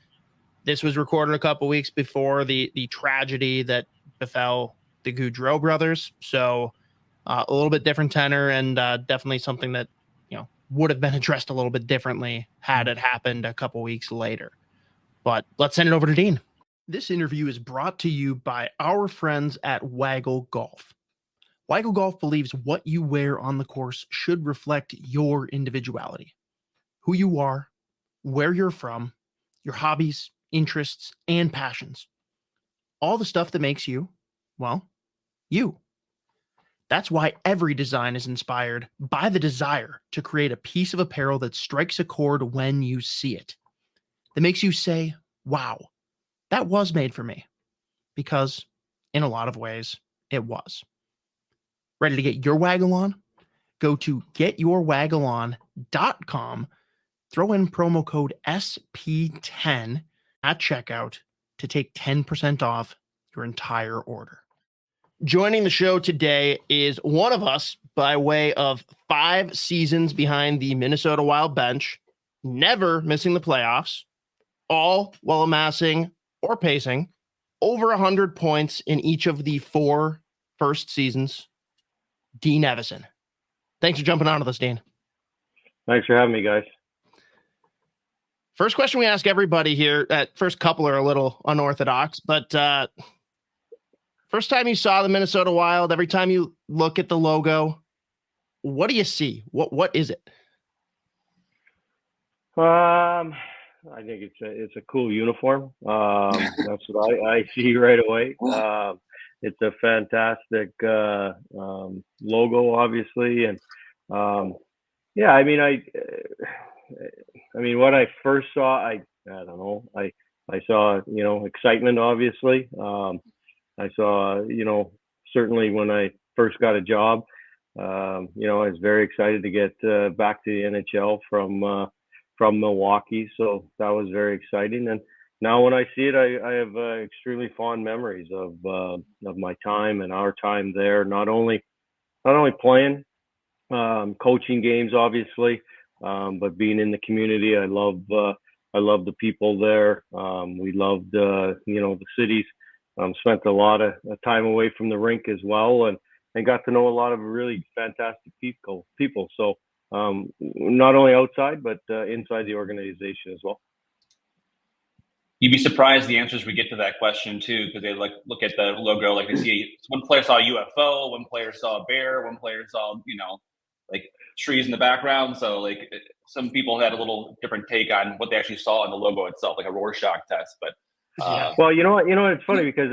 this was recorded a couple weeks before the tragedy that befell the Gaudreau brothers. So a little bit different tenor, and definitely something that, would have been addressed a little bit differently had it happened a couple weeks later. But let's send it over to Dean. This interview is brought to you by our friends at Waggle Golf. Weigel Golf believes what you wear on the course should reflect your individuality, who you are, where you're from, your hobbies, interests, and passions. All the stuff that makes you, well, you. That's why every design is inspired by the desire to create a piece of apparel that strikes a chord when you see it, that makes you say, wow, that was made for me. Because in a lot of ways, it was. Ready to get your waggle on? Go to getyourwaggleon.com, throw in promo code SP10 at checkout to take 10% off your entire order. Joining the show today is one of us by way of 5 seasons behind the Minnesota Wild bench, never missing the playoffs, all while amassing or pacing over 100 points in each of the 4 first seasons. Dean Evon. Thanks for jumping on with us, Dean. Thanks for having me, guys. First question we ask everybody here. First couple are a little unorthodox, but first time you saw the Minnesota Wild, every time you look at the logo, what do you see? What is it? I think it's a cool uniform. That's what I see right away. It's a fantastic logo, obviously, and yeah. I mean, when I first saw, I don't know. I saw excitement, obviously. I saw certainly when I first got a job, I was very excited to get back to the NHL from Milwaukee, so that was very exciting. And now when I see it, I have extremely fond memories of my time and our time there. Not only playing, coaching games, obviously, but being in the community. I love the people there. We loved the cities. Spent a lot of time away from the rink as well, and got to know a lot of really fantastic people. So not only outside, but inside the organization as well. You'd be surprised the answers we get to that question too, because they look at the logo, like they see one player saw a UFO, one player saw a bear, one player saw trees in the background. So some people had a little different take on what they actually saw in the logo itself, like a Rorschach test. But yeah. Well, you know what, it's funny because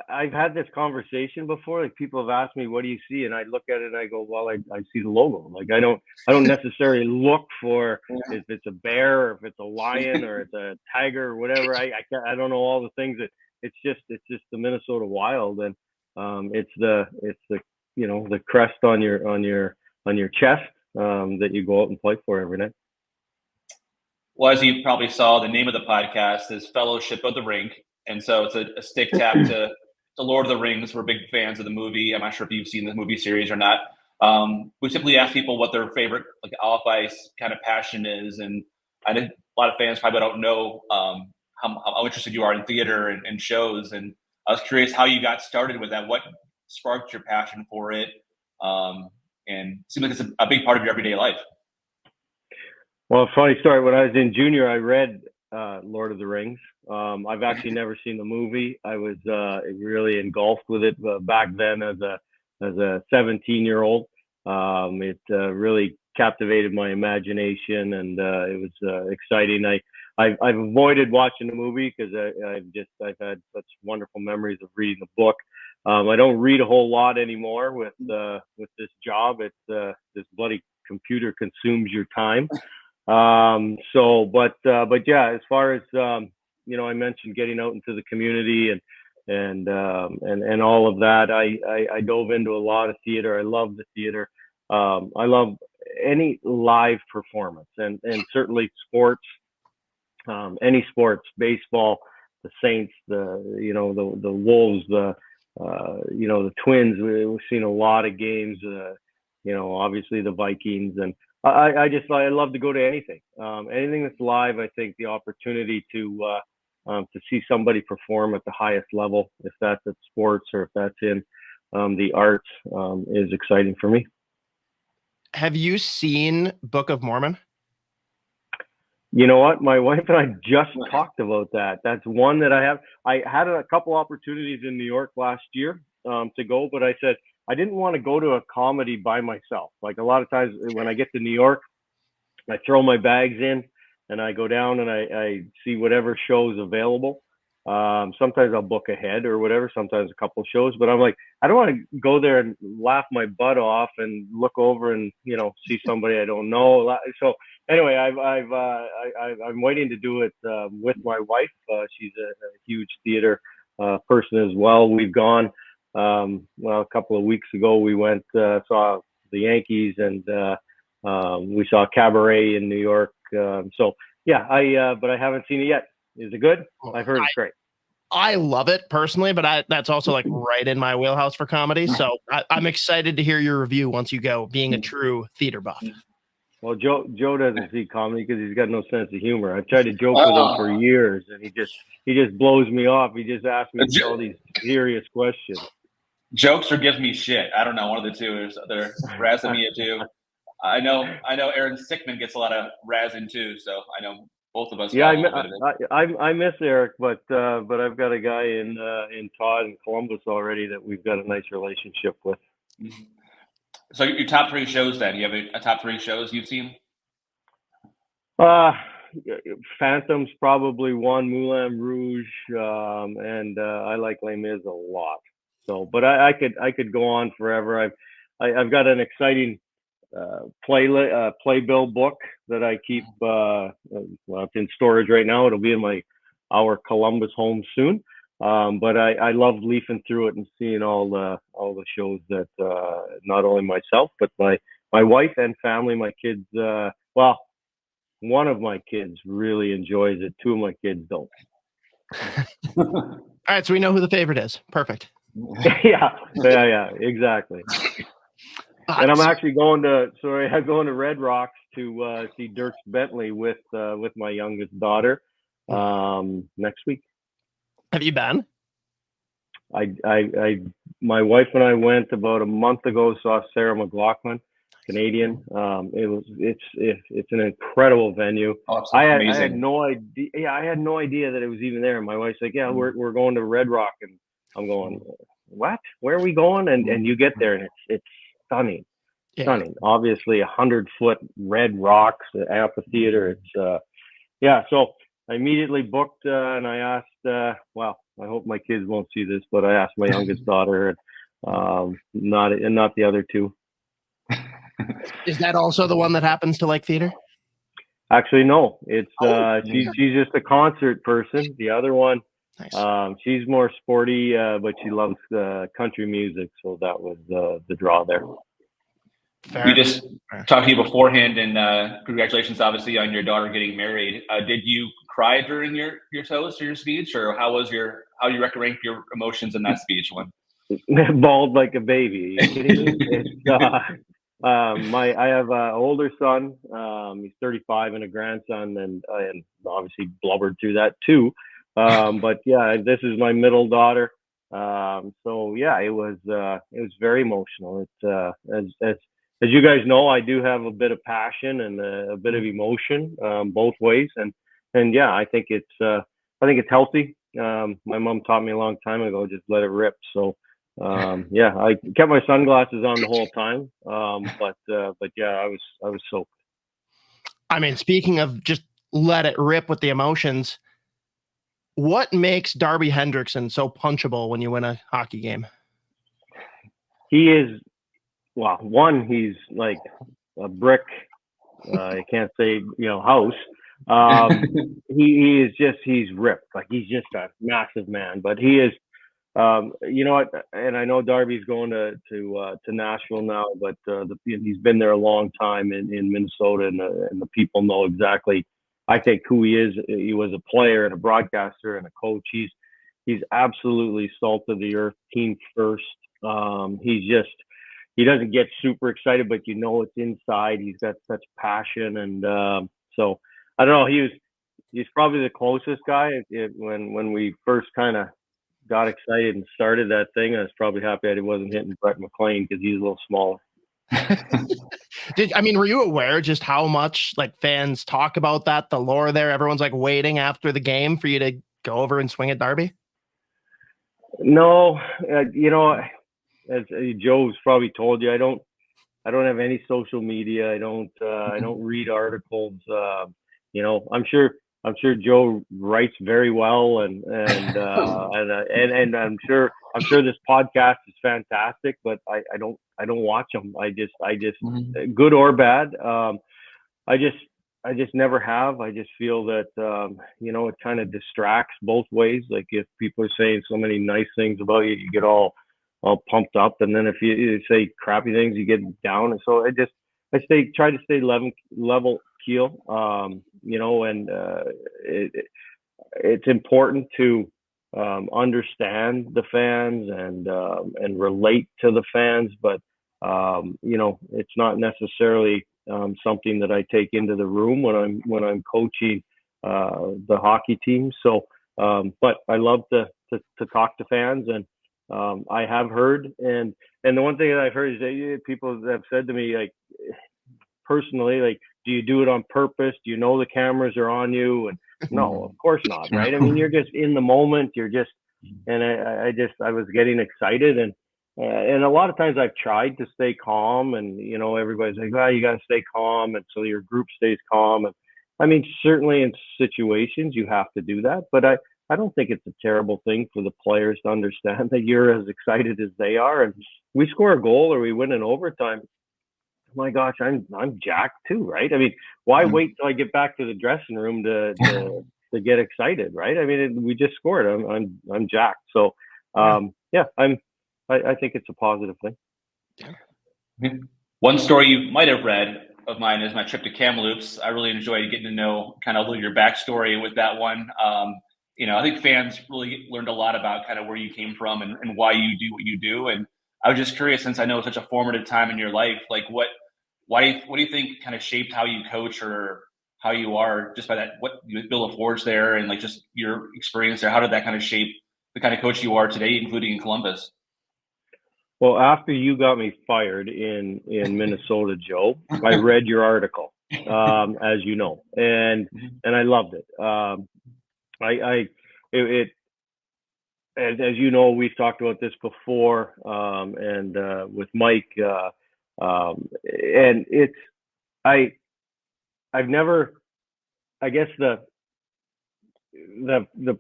I've had this conversation before. Like people have asked me, "What do you see?" And I look at it and I go, "Well, I see the logo. Like I don't necessarily look for if it's a bear or if it's a lion or it's a tiger or whatever. I don't know all the things that it's just the Minnesota Wild, and it's the the crest on your chest that you go out and play for every night." Well, as you probably saw, the name of the podcast is Fellowship of the Rink. And so it's a stick tap to Lord of the Rings. We're big fans of the movie. I'm not sure if you've seen the movie series or not. We simply ask people what their favorite off ice kind of passion is. And I think a lot of fans probably don't know how interested you are in theater and shows. And I was curious how you got started with that. What sparked your passion for it? And it seems like it's a big part of your everyday life. Well, funny story. When I was in junior, I read Lord of the Rings. I've actually never seen the movie. I was really engulfed with it back then as a 17-year-old. It really captivated my imagination, and it was exciting. I've avoided watching the movie because I've had such wonderful memories of reading the book. I don't read a whole lot anymore with this job. It's this bloody computer consumes your time. But yeah, as far as I mentioned getting out into the community and all of that, I dove into a lot of theater. I love the theater. I love any live performance and certainly sports, any sports, baseball, the Saints, the Wolves, the Twins. We've seen a lot of games, obviously the Vikings, and I love to go to anything that's live. I think the opportunity to see somebody perform at the highest level, if that's at sports or if that's in the arts, is exciting for me. Have you seen Book of Mormon? You know what? My wife and I just talked about that. That's one that I have. I had a couple opportunities in New York last year to go, but I said I didn't want to go to a comedy by myself. Like a lot of times when I get to New York, I throw my bags in and I go down and I see whatever shows available. Sometimes I'll book ahead or whatever, sometimes a couple shows, but I'm like, I don't want to go there and laugh my butt off and look over and, see somebody I don't know. So anyway, I'm waiting to do it with my wife. She's a huge theater person as well. We've gone, a couple of weeks ago, we went, saw the Yankees and we saw Cabaret in New York. So yeah, but I haven't seen it yet. Is it good? I've heard it's great. I love it personally, but that's also like right in my wheelhouse for comedy. So I'm excited to hear your review once you go, being a true theater buff. Well, Joe doesn't see comedy because he's got no sense of humor. I've tried to joke with him for years, and he just blows me off. He just asks me all these serious questions. Jokes or gives me shit. I don't know. One of the two. They're razzing me too. I know Aaron Sickman gets a lot of razzing too, so I know both of us. Yeah, I miss Eric, but I've got a guy in Todd in Columbus already that we've got a nice relationship with. So your top 3 shows then? You have a top 3 shows you've seen? Phantom's probably one, Moulin Rouge, and I like Les Mis a lot. So, but I could go on forever. I've got an exciting playbill book that I keep. It's in storage right now. It'll be in our Columbus home soon. But I love leafing through it and seeing all the shows that not only myself but my wife and family, my kids. One of my kids really enjoys it. 2 of my kids don't. All right, so we know who the favorite is. Perfect. Yeah, exactly. And I'm actually going to Red Rocks to see Dirks Bentley with my youngest daughter next week. Have you been? My wife and I went about a month ago. Saw Sarah McLachlan, Canadian. It's an incredible venue. Oh, I had no idea. Yeah, I had no idea that it was even there. And my wife's like, "Yeah, we're going to Red Rock," and I'm going, "What? Where are we going?" And you get there and it's stunning. Yeah. Stunning. Obviously 100-foot red rocks, the amphitheater. It's So I immediately booked and I asked, I hope my kids won't see this, but I asked my youngest daughter and not the other 2. Is that also the one that happens to like theater? Actually, no. It's she's just a concert person. The other one, nice. She's more sporty, but she loves country music, so that was the draw there. Fair. We just talked to you beforehand, and congratulations, obviously, on your daughter getting married. Did you cry during your toast or your speech, or how you rank your emotions in that speech? Bawled like a baby. Are you kidding me? I have an older son. He's 35 and a grandson, and obviously blubbered through that too. But yeah, this is my middle daughter. So yeah, it was very emotional. It's as you guys know, I do have a bit of passion and a bit of emotion, both ways. And yeah, I think it's healthy. My mom taught me a long time ago, just let it rip. So, yeah, I kept my sunglasses on the whole time. But yeah, I was soaked. I mean, speaking of just let it rip with the emotions, what makes Darby Hendrickson so punchable when you win a hockey game? He is, one, he's like a brick. I can't say, house. He's ripped. Like he's just a massive man, but he is, you know what? And I know Darby's going to Nashville now, but he's been there a long time in Minnesota, and the people know exactly, I think, who he is. He was a player and a broadcaster and a coach. He's absolutely salt of the earth, team first. He doesn't get super excited, but it's inside. He's got such passion, and so I don't know. He's probably the closest guy. When we first kind of got excited and started that thing, I was probably happy that he wasn't hitting Brett McLean because he's a little smaller. Were you aware just how much like fans talk about that, the lore there? Everyone's like waiting after the game for you to go over and swing at Darby. No, as Joe's probably told you, I don't have any social media. I don't read articles. I'm sure Joe writes very well, and I'm sure this podcast is fantastic. But I don't watch them. I just good or bad. I just never have. I just feel that it kind of distracts both ways. Like if people are saying so many nice things about you, you get all pumped up, and then if you say crappy things, you get down. And so try to stay level keel. It's important to understand the fans and relate to the fans, but it's not necessarily something that I take into the room when I'm coaching the hockey team. So, but I love to talk to fans, and I have heard, and the one thing that I've heard is that people have said to me, like, personally, like, do you do it on purpose? Do you know the cameras are on you? And no, of course not, right? I mean, you're just in the moment. And I was getting excited, and a lot of times I've tried to stay calm, and everybody's like, well, you got to stay calm, and so your group stays calm. And I mean, certainly in situations you have to do that, but I don't think it's a terrible thing for the players to understand that you're as excited as they are. And we score a goal or we win in overtime, my gosh, I'm jacked too, right? I mean, why wait till I get back to the dressing room to get excited, right? I mean, we just scored. I'm jacked. So, yeah, I think it's a positive thing. One story you might have read of mine is my trip to Kamloops. I really enjoyed getting to know kind of a little your backstory with that one. I think fans really learned a lot about kind of where you came from and why you do what you do. And I was just curious, since I know it's such a formative time in your life, like what do you think kind of shaped how you coach or how you are, just by that, what you build a forge there, and like just your experience there? How did that kind of shape the kind of coach you are today, including in Columbus? Well, after you got me fired in Minnesota, Joe, I read your article, as you know, and I loved it. As you know, we've talked about this before, and with Mike, and I've never, I guess the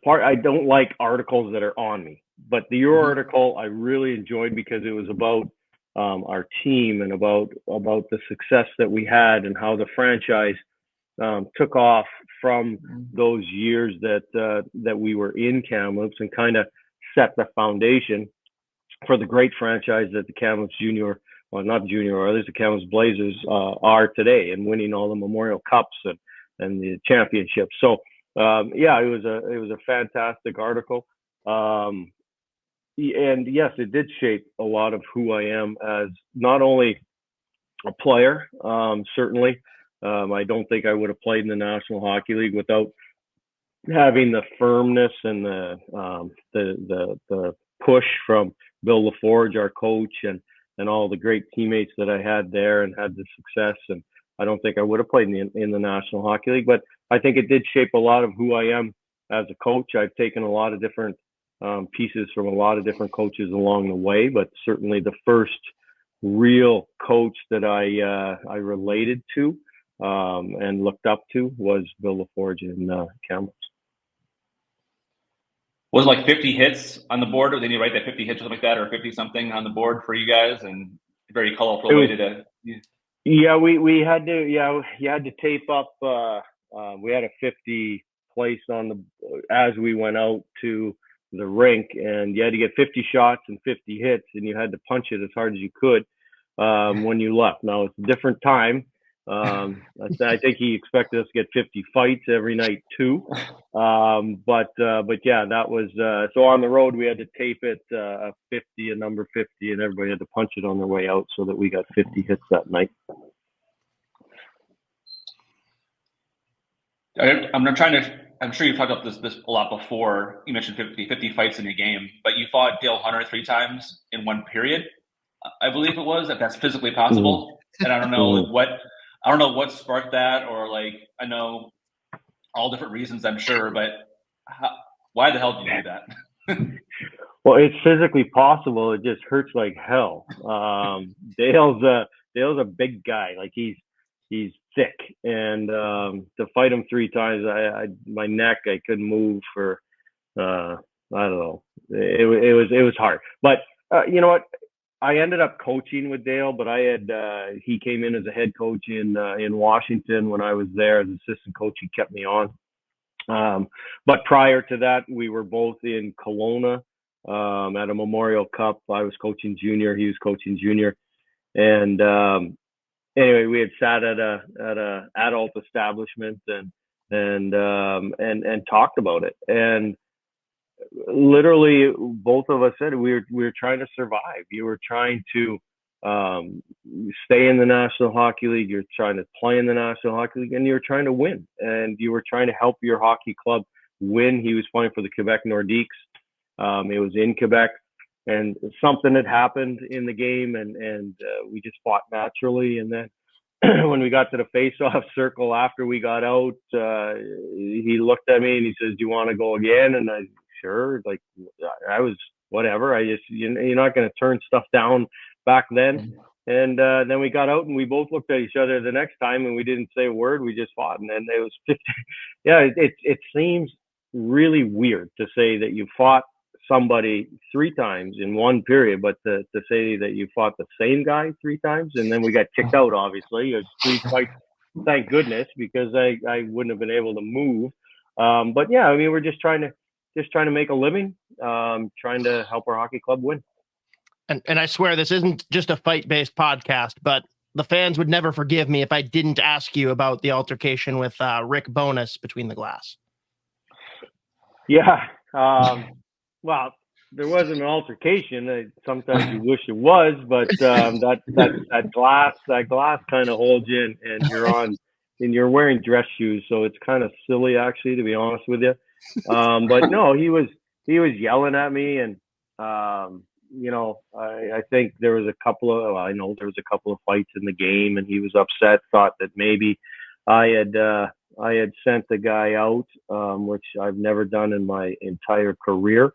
part, I don't like articles that are on me, but your article I really enjoyed because it was about our team and about the success that we had and how the franchise took off from those years that we were in Kamloops, and kind of set the foundation for the great franchise that the Kamloops Junior, well, not Junior Oilers, the Kamloops Blazers are today, and winning all the Memorial Cups and the championships. So yeah, it was a fantastic article. And yes, it did shape a lot of who I am as not only a player, certainly. I don't think I would have played in the National Hockey League without having the firmness and the push from Bill LaForge, our coach, and all the great teammates that I had there and had the success. And I don't think I would have played in the National Hockey League, but I think it did shape a lot of who I am as a coach. I've taken a lot of different pieces from a lot of different coaches along the way, but certainly the first real coach that I related to and looked up to was Bill LaForge in Kamloops. Was it like 50 hits on the board, or did you write that 50 hits or something like that, or 50 something on the board for you guys? And very colorful way to. Yeah, we had to. Yeah, you had to tape up. We had a 50 placed on as we went out to the rink, and you had to get 50 shots and 50 hits, and you had to punch it as hard as you could when you left. Now it's a different time. I think he expected us to get 50 fights every night too. But yeah, that was so on the road we had to tape it a 50, a number 50, and everybody had to punch it on their way out so that we got 50 hits that night. I'm sure you've talked about this a lot before. You mentioned 50 fights in a game, but you fought Dale Hunter 3 times in one period, I believe it was, if that's physically possible. And I don't know what sparked that, or like, I know all different reasons, I'm sure, but why the hell did you do that? Well, it's physically possible. It just hurts like hell. Dale's a big guy. Like he's thick, and to fight him 3 times, my neck, I couldn't move for I don't know. It was hard. But you know what? I ended up coaching with Dale, but he came in as a head coach in Washington when I was there as assistant coach. He kept me on. But prior to that, we were both in Kelowna at a Memorial Cup. I was coaching junior, he was coaching junior, and anyway, we had sat at a adult establishment and talked about it. And literally, both of us said we were trying to survive. You were trying to stay in the National Hockey League. You're trying to play in the National Hockey League, and you're trying to win. And you were trying to help your hockey club win. He was playing for the Quebec Nordiques. It was in Quebec, and something had happened in the game, and we just fought naturally. And then when we got to the face-off circle after we got out, he looked at me and he says, "Do you want to go again?" And I, sure. Like I was whatever. I just you're not going to turn stuff down back then. And then we got out and we both looked at each other the next time and we didn't say a word. We just fought, and then it was 50. Yeah, it seems really weird to say that you fought somebody 3 times in one period, but to say that you fought the same guy 3 times, and then we got kicked out. Obviously, it was 3 fights. Thank goodness, because I wouldn't have been able to move. But yeah, I mean, we're just trying to make a living, trying to help our hockey club win. And I swear this isn't just a fight-based podcast, but the fans would never forgive me if I didn't ask you about the altercation with Rick Bonus between the glass. Yeah. Well, there wasn't an altercation. Sometimes you wish it was, but that glass kind of holds you, and you're wearing dress shoes, so it's kind of silly, actually, to be honest with you. But no, he was yelling at me, and you know, I think there was a couple of fights in the game, and he was upset, thought that maybe I had sent the guy out, which I've never done in my entire career.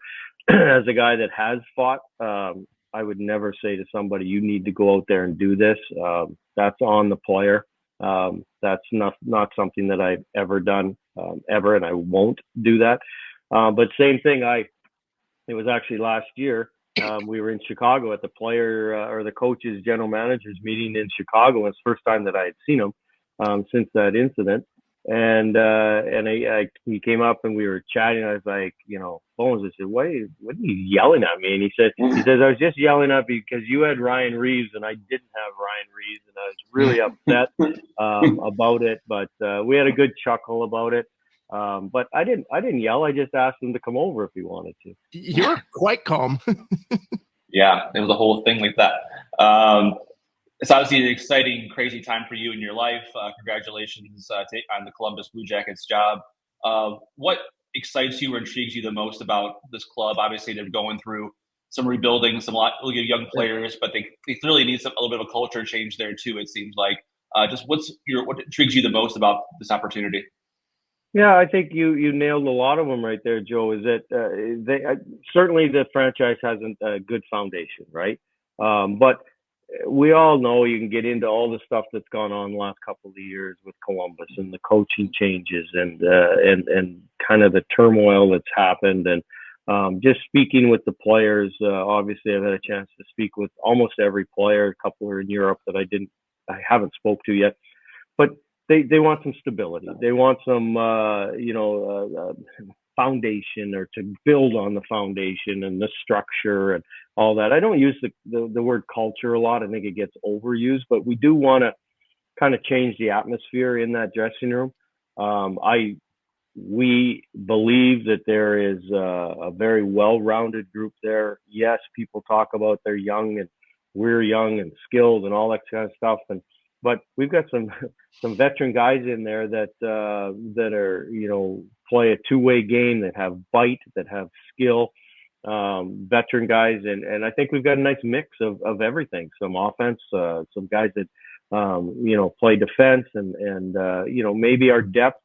As a guy that has fought, I would never say to somebody, "You need to go out there and do this." That's on the player. That's not something that I've ever done, ever, and I won't do that. But same thing. It was actually last year. We were in Chicago at the player or the coaches, general managers meeting in Chicago. It's the first time that I had seen him since that incident. And he came up and we were chatting. I was like, you know, Bones, I said, what are you yelling at me? And he said, I was just yelling at you because you had Ryan Reeves and I didn't have Ryan Reeves, and I was really upset about it. But we had a good chuckle about it. But I didn't yell. I just asked him to come over if he wanted to. You're quite calm. Yeah, it was a whole thing like that. It's obviously an exciting, crazy time for you in your life. Congratulations on the Columbus Blue Jackets job. What excites you or intrigues you the most about this club? Obviously, they're going through some rebuilding, some really young players, but they clearly need a little bit of a culture change there too, it seems like. Just what intrigues you the most about this opportunity? Yeah, I think you nailed a lot of them right there, Joe. Is that certainly the franchise hasn't a good foundation, right? But we all know you can get into all the stuff that's gone on the last couple of years with Columbus and the coaching changes and kind of the turmoil that's happened, and just speaking with the players. Obviously, I've had a chance to speak with almost every player. A couple are in Europe that I haven't spoke to yet, but they want some stability. They want some foundation, or to build on the foundation and the structure and all that. I don't use the word culture a lot. I think it gets overused, but we do want to kind of change the atmosphere in that dressing room. We believe that there is a very well-rounded group there. Yes, people talk about they're young, and we're young and skilled and all that kind of stuff, but we've got some veteran guys in there that are, you know, play a two-way game, that have bite, that have skill, veteran guys, and I think we've got a nice mix of everything. Some offense, some guys that play defense, and maybe our depth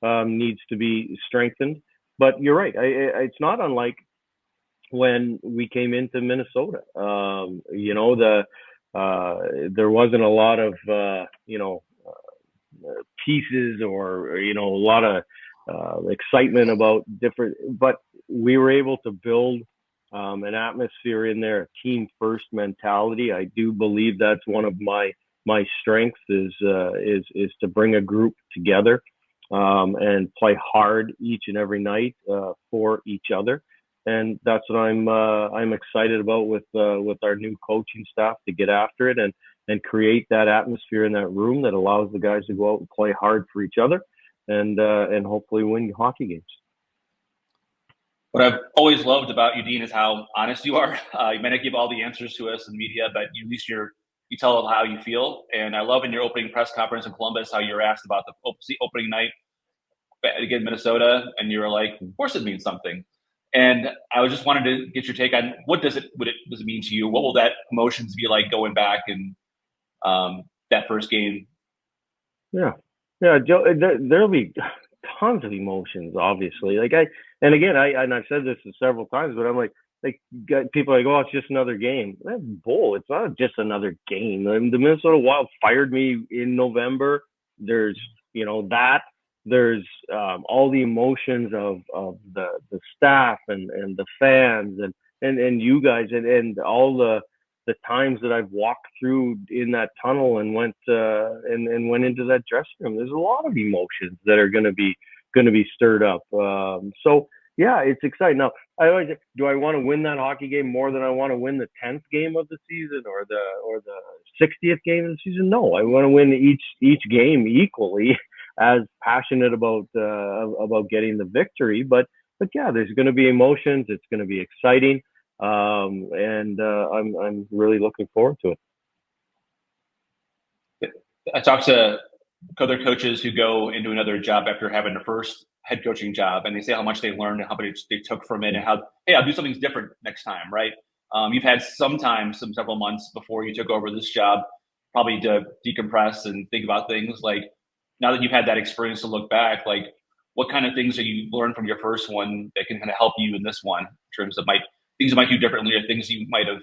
needs to be strengthened. But you're right, it's not unlike when we came into Minnesota. You know, there wasn't a lot of pieces or you know, a lot of excitement about different, but we were able to build an atmosphere in there, a team first mentality. I do believe that's one of my strengths is to bring a group together and play hard each and every night for each other. And that's what I'm excited about with our new coaching staff, to get after it and create that atmosphere in that room that allows the guys to go out and play hard for each other and hopefully win hockey games. What I've always loved about you, Dean, is how honest you are. You may not give all the answers to us in the media, but at least you tell how you feel. And I love in your opening press conference in Columbus how you were asked about the opening night against Minnesota, and you were like, "Of course, it means something." And I was just wanted to get your take on what does it mean to you? What will that emotions be like going back and that first game? Yeah, Joe, there'll be tons of emotions, obviously. Like I've said this several times, but I'm like people are like, oh, it's just another game. That's bull. It's not just another game. The Minnesota Wild fired me in November. There's there's all the emotions of the staff and the fans and you guys and all the times that I've walked through in that tunnel and went into that dressing room. There's a lot of emotions that are going to be stirred up. So yeah, it's exciting. Now, do I want to win that hockey game more than I want to win the 10th game of the season or the 60th game of the season? No, I want to win each game equally, as passionate about getting the victory. But yeah, there's going to be emotions. It's going to be exciting. And I'm really looking forward to it. I talked to other coaches who go into another job after having their first head coaching job, and they say how much they learned and how much they took from it, and how, hey, I'll do something different next time, right? You've had several months before you took over this job, probably to decompress and think about things. Like, now that you've had that experience to look back, like, what kind of things have you learned from your first one that can kind of help you in this one, in terms of things you might do differently or things you might have,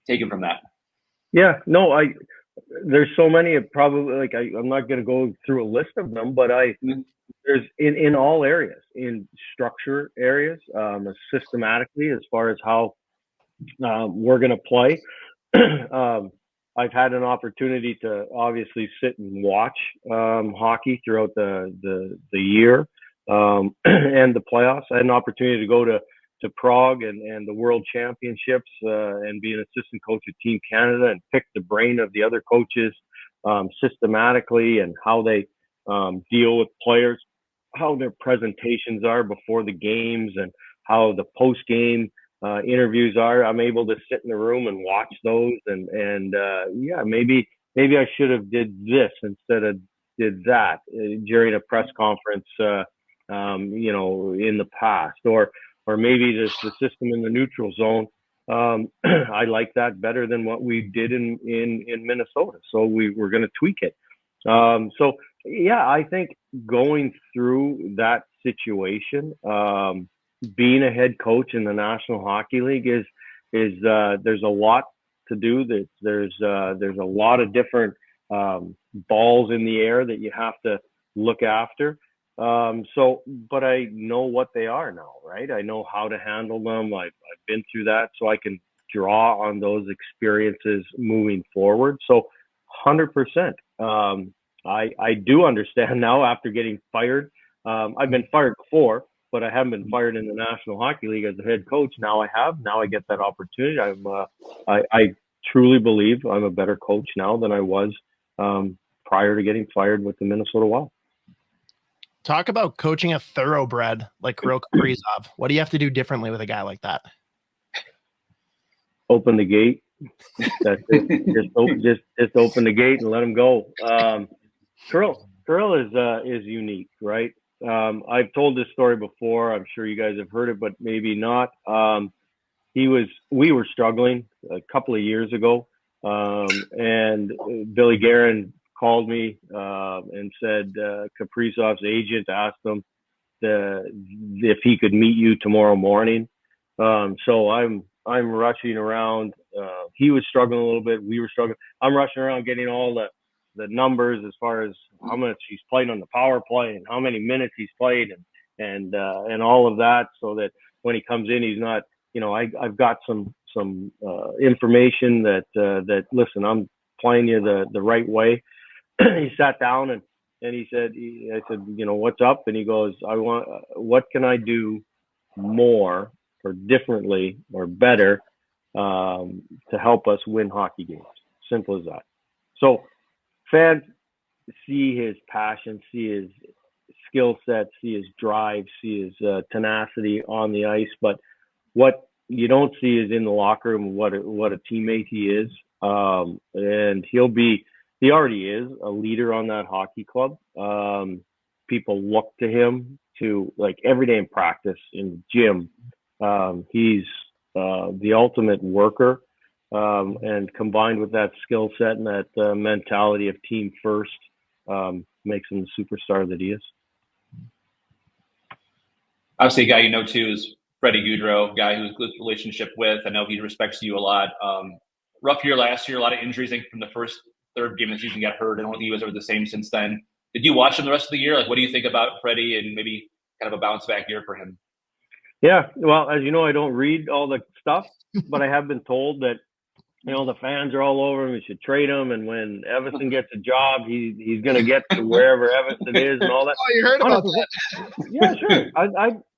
taken from that? Yeah, no, there's so many, probably, I'm not going to go through a list of them, but there's in all areas, in structure areas, systematically, as far as how we're going to play. I've had an opportunity to obviously sit and watch hockey throughout the year and the playoffs. I had an opportunity to go to Prague and the World Championships and be an assistant coach of Team Canada and pick the brain of the other coaches systematically and how they deal with players, how their presentations are before the games, and how the post-game interviews are. I'm able to sit in the room and watch those and maybe I should have did this instead of did that during a press conference, in the past, or maybe the system in the neutral zone. I like that better than what we did in Minnesota. So we're going to tweak it. So yeah, I think going through that situation, being a head coach in the National Hockey League is there's a lot to do. There's a lot of different balls in the air that you have to look after. But I know what they are now, right? I know how to handle them. I've been through that, so I can draw on those experiences moving forward. So 100%. I do understand now after getting fired. I've been fired before, but I haven't been fired in the National Hockey League as a head coach. Now I have. Now I get that opportunity. I truly believe I'm a better coach now than I was prior to getting fired with the Minnesota Wild. Talk about coaching a thoroughbred like Kirill Kaprizov. What do you have to do differently with a guy like that? Open the gate. That's it. Just open the gate and let him go. Kirill is unique, right? I've told this story before. I'm sure you guys have heard it, but maybe not. We were struggling a couple of years ago, and Billy Guerin called me and said Kaprizov's agent asked him if he could meet you tomorrow morning So I'm rushing around. He was struggling a little bit. We were struggling. I'm rushing around getting all the numbers as far as how much he's played on the power play and how many minutes he's played and all of that, so that when he comes in, he's not, I've got some information that listen, I'm playing you the right way. He sat down and he said, I said, what's up? And he goes, what can I do more or differently or better to help us win hockey games? Simple as that. So fans see his passion, see his skill set, see his drive, see his tenacity on the ice, but what you don't see is in the locker room what a teammate he is. And he already is a leader on that hockey club. People look to him to, like, every day in practice, in the gym. He's the ultimate worker. And combined with that skill set and that mentality of team first, makes him the superstar that he is. Obviously, a guy you know too is Freddie Gaudreau, guy who's a good relationship with. I know he respects you a lot. Rough year last year, a lot of injuries. I think from the first third game of the season, got hurt. I don't think he was ever the same since then. Did you watch him the rest of the year? Like, what do you think about Freddie and maybe kind of a bounce back year for him? Yeah, well, as you know, I don't read all the stuff, but I have been told that, the fans are all over him. We should trade him, and when Evason gets a job, he's going to get to wherever Evason is and all that. Oh, you heard about that? Yeah, sure.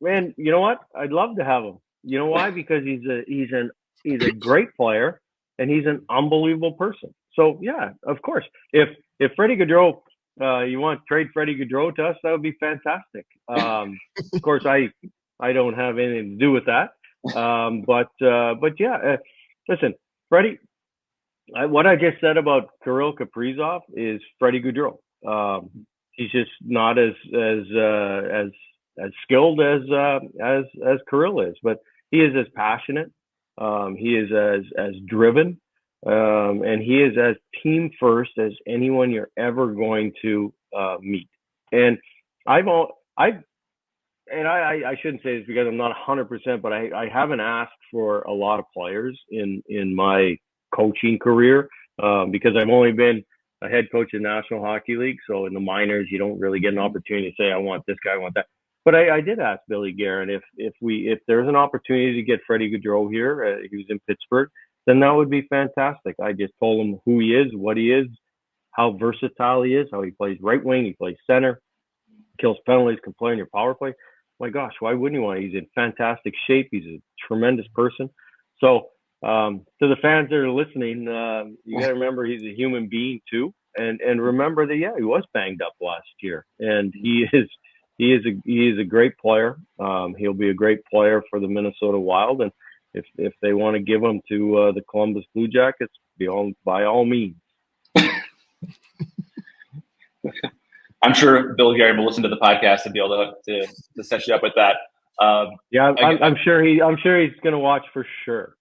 Man, you know what? I'd love to have him. You know why? Because he's a great player, and he's an unbelievable person. So yeah, of course, if Freddie Gaudreau, you want to trade Freddie Gaudreau to us, that would be fantastic. Of course, I don't have anything to do with that. But yeah, listen, Freddie, what I just said about Kirill Kaprizov is Freddie Gaudreau. He's just not as skilled as Kirill is, but he is as passionate. He is as driven, and he is as team first as anyone you're ever going to meet. And I shouldn't say this because I'm not 100%, but I haven't asked for a lot of players in my coaching career, because I've only been a head coach in the National Hockey League. So in the minors, you don't really get an opportunity to say, I want this guy, I want that. But I did ask Billy Guerin if there's an opportunity to get Freddie Gaudreau here, he was in Pittsburgh, then that would be fantastic. I just told him who he is, what he is, how versatile he is, how he plays right wing, he plays center, kills penalties, can play on your power play. My gosh, why wouldn't you want? He's in fantastic shape. He's a tremendous person. So to the fans that are listening, you got to remember he's a human being too, and remember that he was banged up last year, and he is a great player. He'll be a great player for the Minnesota Wild, and if they want to give him to the Columbus Blue Jackets, by all means. I'm sure Bill Guerin will listen to the podcast and be able to set you up with that. Yeah, I'm sure he's going to watch for sure.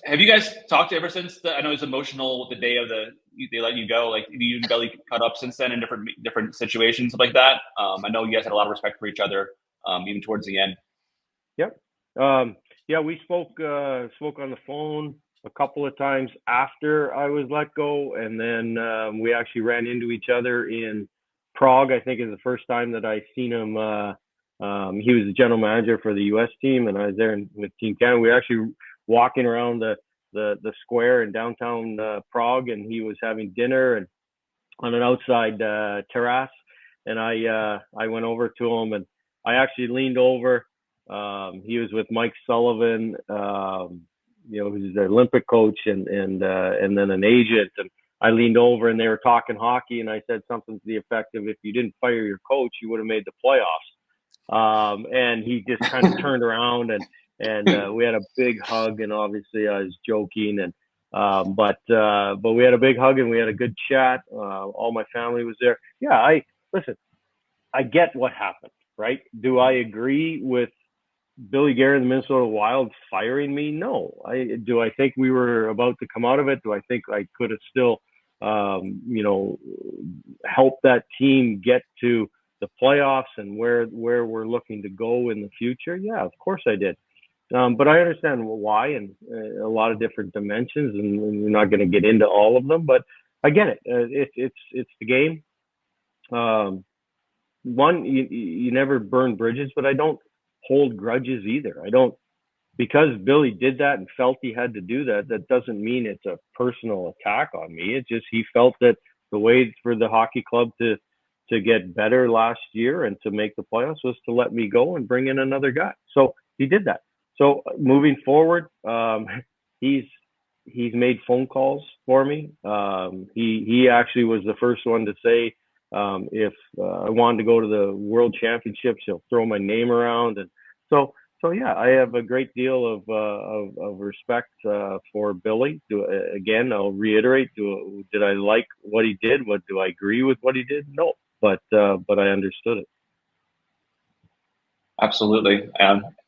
Have you guys talked ever since? I know it's emotional the day of they let you go. Like, you and Billy cut up since then in different situations like that. I know you guys had a lot of respect for each other, even towards the end. Yep. Yeah, we spoke on the phone a couple of times after I was let go, and then we actually ran into each other in Prague. I think is the first time that I seen him. He was the general manager for the U.S. team, and I was there with Team Canada. We were actually walking around the square in downtown Prague, and he was having dinner and on an outside terrace. And I went over to him, and I actually leaned over. He was with Mike Sullivan, who's the Olympic coach, and then an agent. And I leaned over, and they were talking hockey, and I said something to the effect of, if you didn't fire your coach, you would have made the playoffs. And he just kind of turned around, and we had a big hug, and obviously I was joking, and but we had a big hug and we had a good chat. All my family was there. Yeah, I get what happened, right? Do I agree with Billy Guerin, the Minnesota Wild, firing me? No. Do I think we were about to come out of it? Do I think I could have still, helped that team get to the playoffs and where we're looking to go in the future? Yeah, of course I did. But I understand why and a lot of different dimensions, and we're not going to get into all of them. But I get it. It's the game. One, you never burn bridges, but I don't hold grudges either. I don't, because Billy did that and felt he had to do that. That doesn't mean it's a personal attack on me. It's just he felt that the way for the hockey club to get better last year and to make the playoffs was to let me go and bring in another guy. So he did that. So moving forward, he's made phone calls for me. He actually was the first one to say, if I wanted to go to the World Championships, he'll throw my name around. And so yeah, I have a great deal of respect for Billy. Again, I'll reiterate: did I like what he did? Do I agree with what he did? No, but I understood it. Absolutely.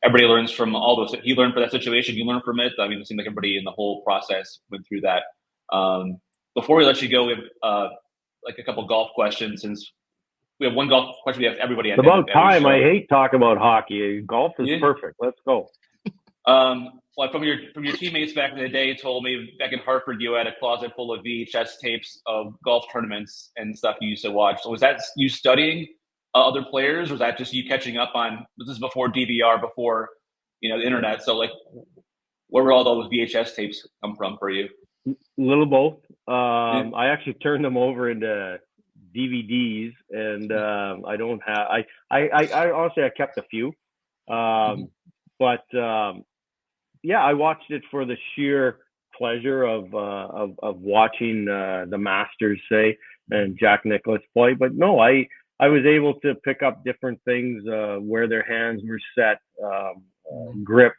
Everybody learns from all those. He learned from that situation. You learned from it. I mean, it seemed like everybody in the whole process went through that. Before we let you go, we have like a couple golf questions, since we have one golf question we have everybody. It's about time. I hate talking about hockey. Golf is perfect. Let's go. Well, from your teammates back in the day told me back in Hartford, you had a closet full of VHS tapes of golf tournaments and stuff you used to watch. So was that you studying other players, or was that just you catching up on? This is before DVR, before the internet. So like, where were all those VHS tapes come from for you? Little both. I actually turned them over into DVDs, and I don't have. I honestly I kept a few, but yeah, I watched it for the sheer pleasure of watching the Masters, say, and Jack Nicklaus play. But no, I was able to pick up different things, where their hands were set, grips,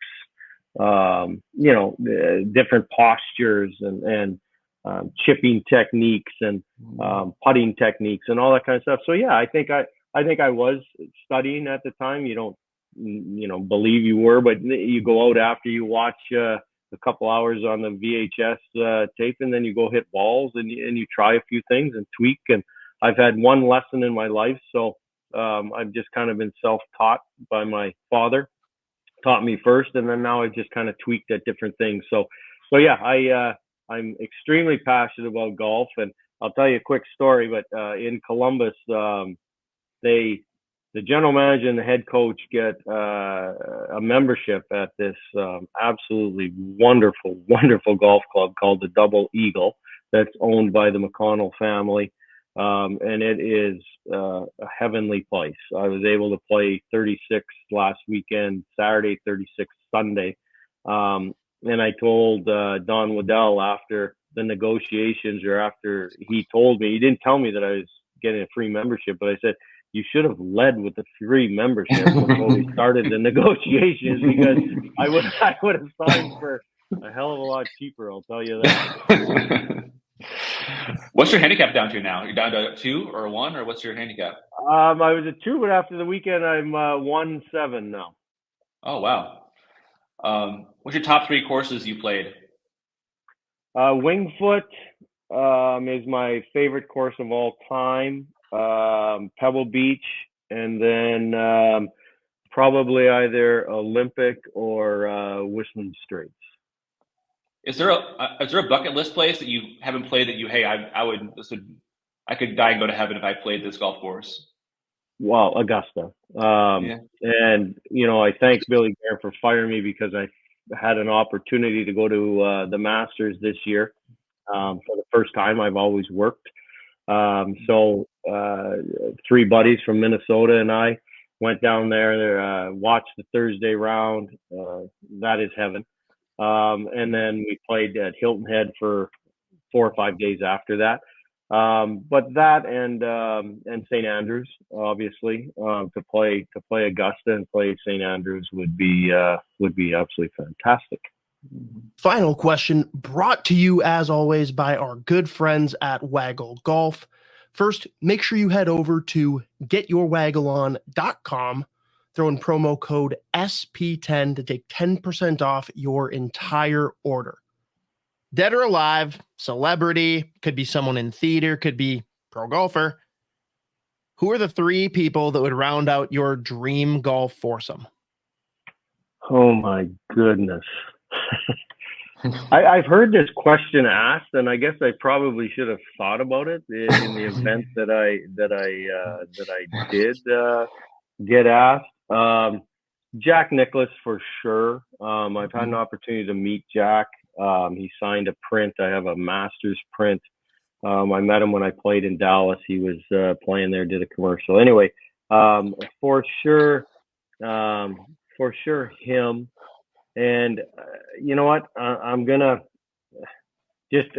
different postures and chipping techniques and putting techniques and all that kind of stuff. So yeah, I think I was studying at the time. You don't believe you were, but you go out after you watch a couple hours on the VHS tape, and then you go hit balls and you try a few things and tweak. And I've had one lesson in my life, so I've just kind of been self-taught by my father. Taught me first, and then now I've just kind of tweaked at different things. So yeah, I'm extremely passionate about golf, and I'll tell you a quick story. But in Columbus, the general manager and the head coach get a membership at this absolutely wonderful golf club called the Double Eagle, that's owned by the McConnell family. And it is a heavenly place. I was able to play 36 last weekend, Saturday, 36 Sunday. And I told Don Waddell after the negotiations, or after he told me, he didn't tell me that I was getting a free membership, but I said, you should have led with the free membership before we started the negotiations, because I would have signed for a hell of a lot cheaper, I'll tell you that. What's your handicap down to now? You're down to 2 or 1, or what's your handicap? I was at 2, but after the weekend, I'm 1-7 now. Oh, wow. What's your top 3 courses you played? Wingfoot is my favorite course of all time. Pebble Beach, and then probably either Olympic or Whistling Straits. Is there a bucket list place that you haven't played that you, hey, I could die and go to heaven if I played this golf course? Well, Augusta. And I thank Billy Gare for firing me, because I had an opportunity to go to the Masters this year. For the first time, I've always worked. So 3 buddies from Minnesota and I went down there, watched the Thursday round. That is heaven. And then we played at Hilton Head for 4 or 5 days after that. But that and St. Andrews, obviously, to play Augusta and play St. Andrews would be absolutely fantastic. Final question, brought to you as always by our good friends at Waggle Golf. First, make sure you head over to getyourwaggleon.com, throw in promo code SP10 to take 10% off your entire order. Dead or alive, celebrity, could be someone in theater, could be pro golfer. Who are the 3 people that would round out your dream golf foursome? Oh my goodness. I've heard this question asked, and I guess I probably should have thought about it in the event that I did get asked. Jack Nicklaus for sure. I've had an opportunity to meet Jack. He signed a print. I have a master's print. I met him when I played in Dallas. He was playing there, did a commercial. Anyway, for sure him. And you know what? I'm gonna just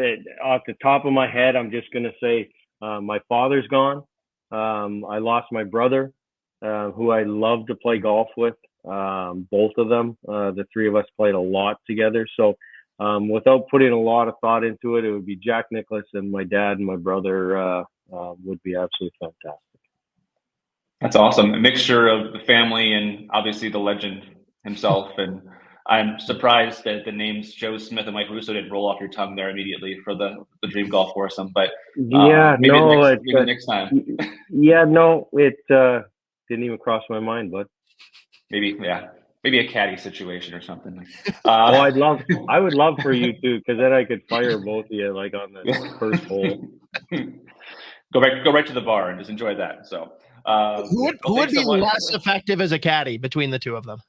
off the top of my head, I'm just gonna say my father's gone. I lost my brother, who I love to play golf with. Both of them, the 3 of us played a lot together. So without putting a lot of thought into it, it would be Jack Nicklaus, and my dad and my brother would be absolutely fantastic. That's awesome. A mixture of the family and obviously the legend himself. And I'm surprised that the names Joe Smith and Mike Russo didn't roll off your tongue there immediately for the Dream Golf foursome. But maybe next time. Yeah, no, it didn't even cross my mind, but maybe a caddy situation or something. I would love for you to, because then I could fire both of you like on the first hole. Go right to the bar and just enjoy that. So who would be less effective as a caddy between the 2 of them?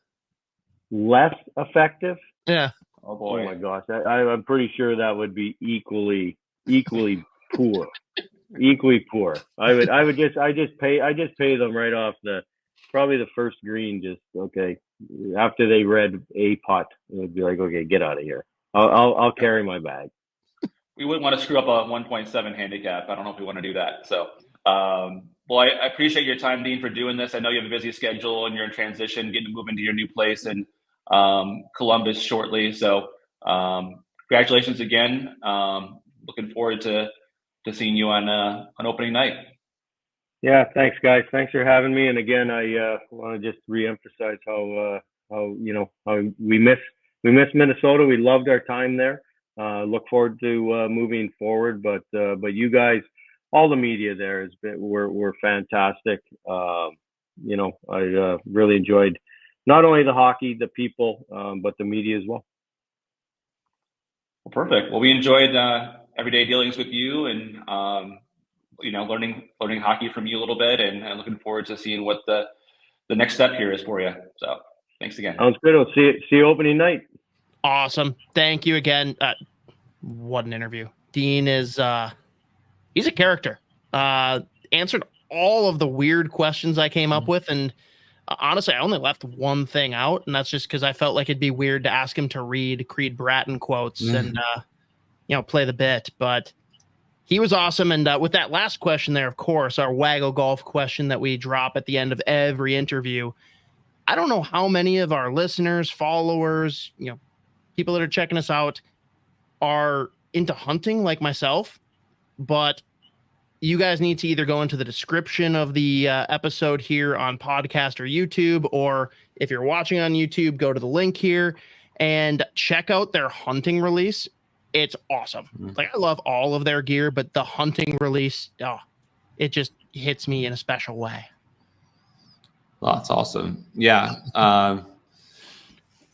Less effective? Yeah. Oh boy. Oh my gosh. I'm pretty sure that would be equally poor. Equally poor. I just pay them right off probably the first green. Just okay. After they read a putt, it would be like, okay, get out of here. I'll carry my bag. We wouldn't want to screw up a 1.7 handicap. I don't know if we want to do that. So, well, I appreciate your time, Dean, for doing this. I know you have a busy schedule and you're in transition, getting to move into your new place in Columbus shortly. So, congratulations again. Looking forward to seeing you on opening night. Yeah, thanks, guys. Thanks for having me. And again, I want to just reemphasize how we miss Minnesota. We loved our time there. Look forward to moving forward. But you guys, all the media there were fantastic. I really enjoyed not only the hockey, the people, but the media as well. Well, perfect. Well, we enjoyed everyday dealings with you and learning hockey from you a little bit, and looking forward to seeing what the next step here is for you. So thanks again. Sounds good. I'll see you opening night. Awesome. Thank you again. What an interview. Dean is he's a character. Answered all of the weird questions I came up with, and honestly, I only left one thing out, and that's just because I felt like it'd be weird to ask him to read Creed Bratton quotes and play the bit. But he was awesome. And with that last question there, of course, our Waggle Golf question that we drop at the end of every interview. I don't know how many of our listeners, followers, people that are checking us out are into hunting like myself, but you guys need to either go into the description of the episode here on podcast or YouTube, or if you're watching on YouTube, go to the link here and check out their hunting release. It's awesome. Like, I love all of their gear, but the hunting release, it just hits me in a special way. Well, that's awesome. Yeah.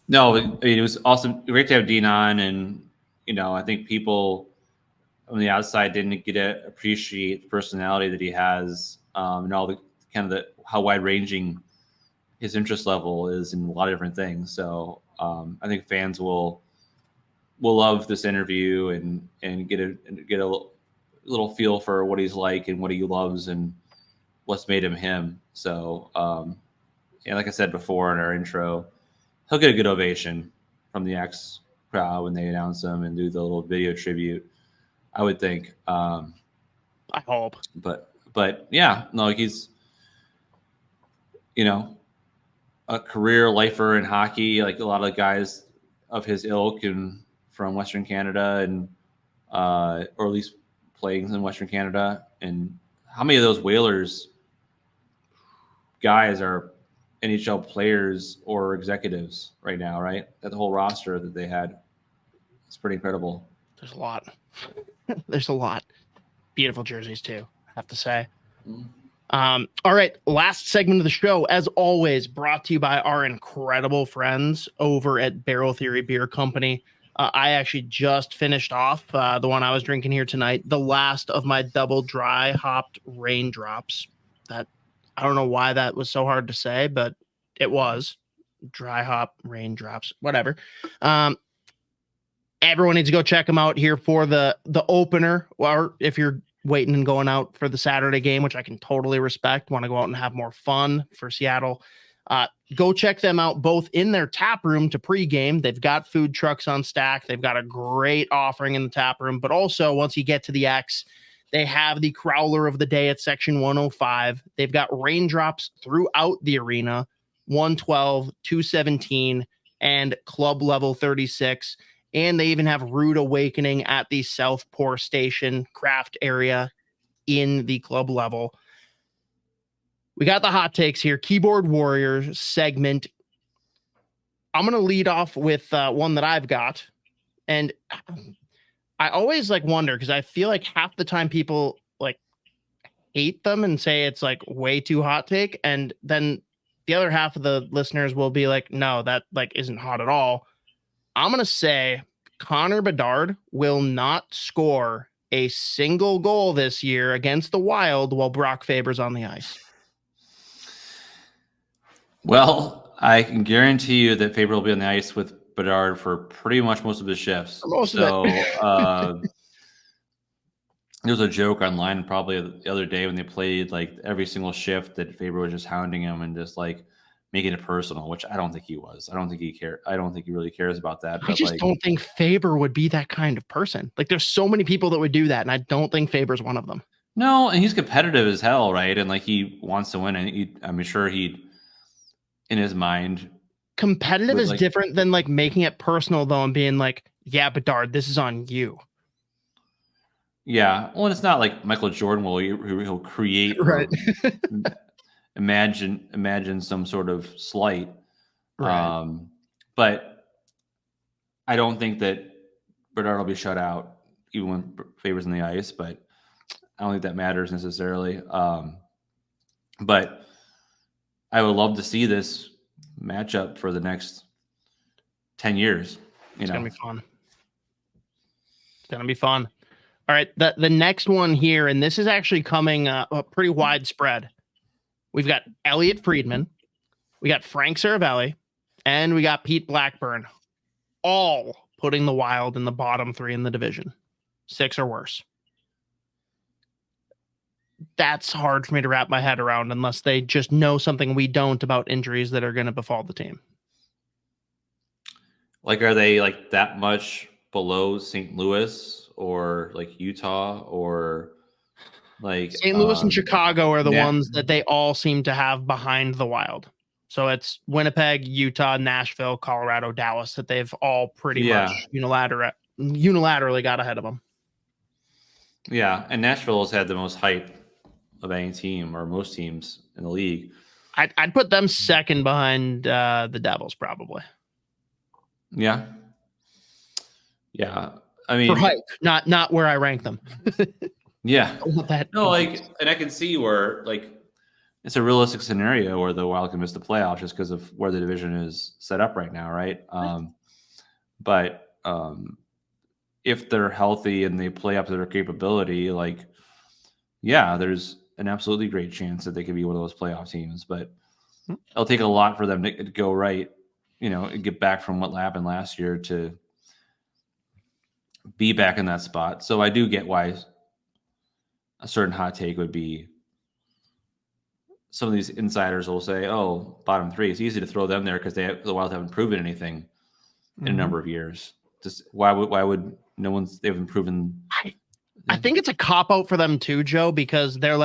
No, it was awesome. Great to have Dean on. And, I think people on the outside didn't get to appreciate the personality that he has, and all the kind of how wide ranging his interest level is in a lot of different things. So I think fans will love this interview and get a little feel for what he's like and what he loves and what's made him him. So, like I said before in our intro, he'll get a good ovation from the X crowd when they announce him and do the little video tribute, I would think. I hope. But yeah, no, he's, a career lifer in hockey, like a lot of guys of his ilk and from Western Canada, and or at least playing in Western Canada. And how many of those Whalers guys are NHL players or executives right now, right? That the whole roster that they had. It's pretty incredible. There's a lot. There's a lot. Beautiful jerseys too, I have to say. All right, last segment of the show, as always, brought to you by our incredible friends over at Barrel Theory Beer Company. I actually just finished off the one I was drinking here tonight, the last of my double dry hopped raindrops. That I don't know why that was so hard to say, but it was dry hop raindrops, whatever. Everyone needs to go check them out here for the opener, or if you're waiting and going out for the Saturday game, which I can totally respect, want to go out and have more fun for Seattle. Go check them out both in their tap room to pregame. They've got food trucks on stack. They've got a great offering in the tap room, but also once you get to the X, they have the crowler of the day at section 105. They've got raindrops throughout the arena, 112, 217, and club level 36. And they even have Rude Awakening at the South Pour Station craft area in the club level. We got the hot takes here. Keyboard Warriors segment. I'm going to lead off with one that I've got. And I always wonder, because I feel like half the time people hate them and say it's way too hot take. And then the other half of the listeners will be like, no, that isn't hot at all. I'm going to say Connor Bedard will not score a single goal this year against the Wild while Brock Faber's on the ice. Well, I can guarantee you that Faber will be on the ice with Bedard for pretty much most of his shifts. There was a joke online probably the other day when they played every single shift that Faber was just hounding him and just making it personal, which I don't think he was. I don't think he cared. I don't think he really cares about that. I just don't think Faber would be that kind of person. There's so many people that would do that, and I don't think Faber's one of them. No, and he's competitive as hell, right? And he wants to win, and I'm sure he'd, in his mind, competitive is different than making it personal though, and being yeah, Bedard, this is on you. Yeah, well, it's not like Michael Jordan he'll create right. imagine some sort of slight. Right. But I don't think that Bedard will be shut out even when Faber's on the ice, but I don't think that matters necessarily. But I would love to see this matchup for the next 10 years. It's going to be fun. It's going to be fun. All right, the next one here, and this is actually coming pretty widespread. We've got Elliot Friedman, we got Frank Saravelli, and we got Pete Blackburn, all putting the Wild in the bottom 3 in the division, 6 or worse. That's hard for me to wrap my head around unless they just know something we don't about injuries that are going to befall the team. Are they that much below St. Louis or Utah or St. Louis and Chicago are the ones that they all seem to have behind the Wild. So it's Winnipeg, Utah, Nashville, Colorado, Dallas that they've all pretty much unilaterally got ahead of them. Yeah, and Nashville has had the most hype of any team or most teams in the league. I'd put them second behind the Devils probably. Yeah. Yeah. I mean, for hype, not where I rank them. Yeah. No, and I can see where it's a realistic scenario where the Wild can miss the playoffs just because of where the division is set up right now, right? But if they're healthy and they play up to their capability, there's an absolutely great chance that they could be one of those playoff teams. But it'll take a lot for them to go right, get back from what happened last year to be back in that spot. So I do get why a certain hot take would be some of these insiders will say, oh, bottom 3. It's easy to throw them there because the Wild haven't proven anything in a number of years. Just why would they haven't proven? I think it's a cop out for them too, Joe, because they're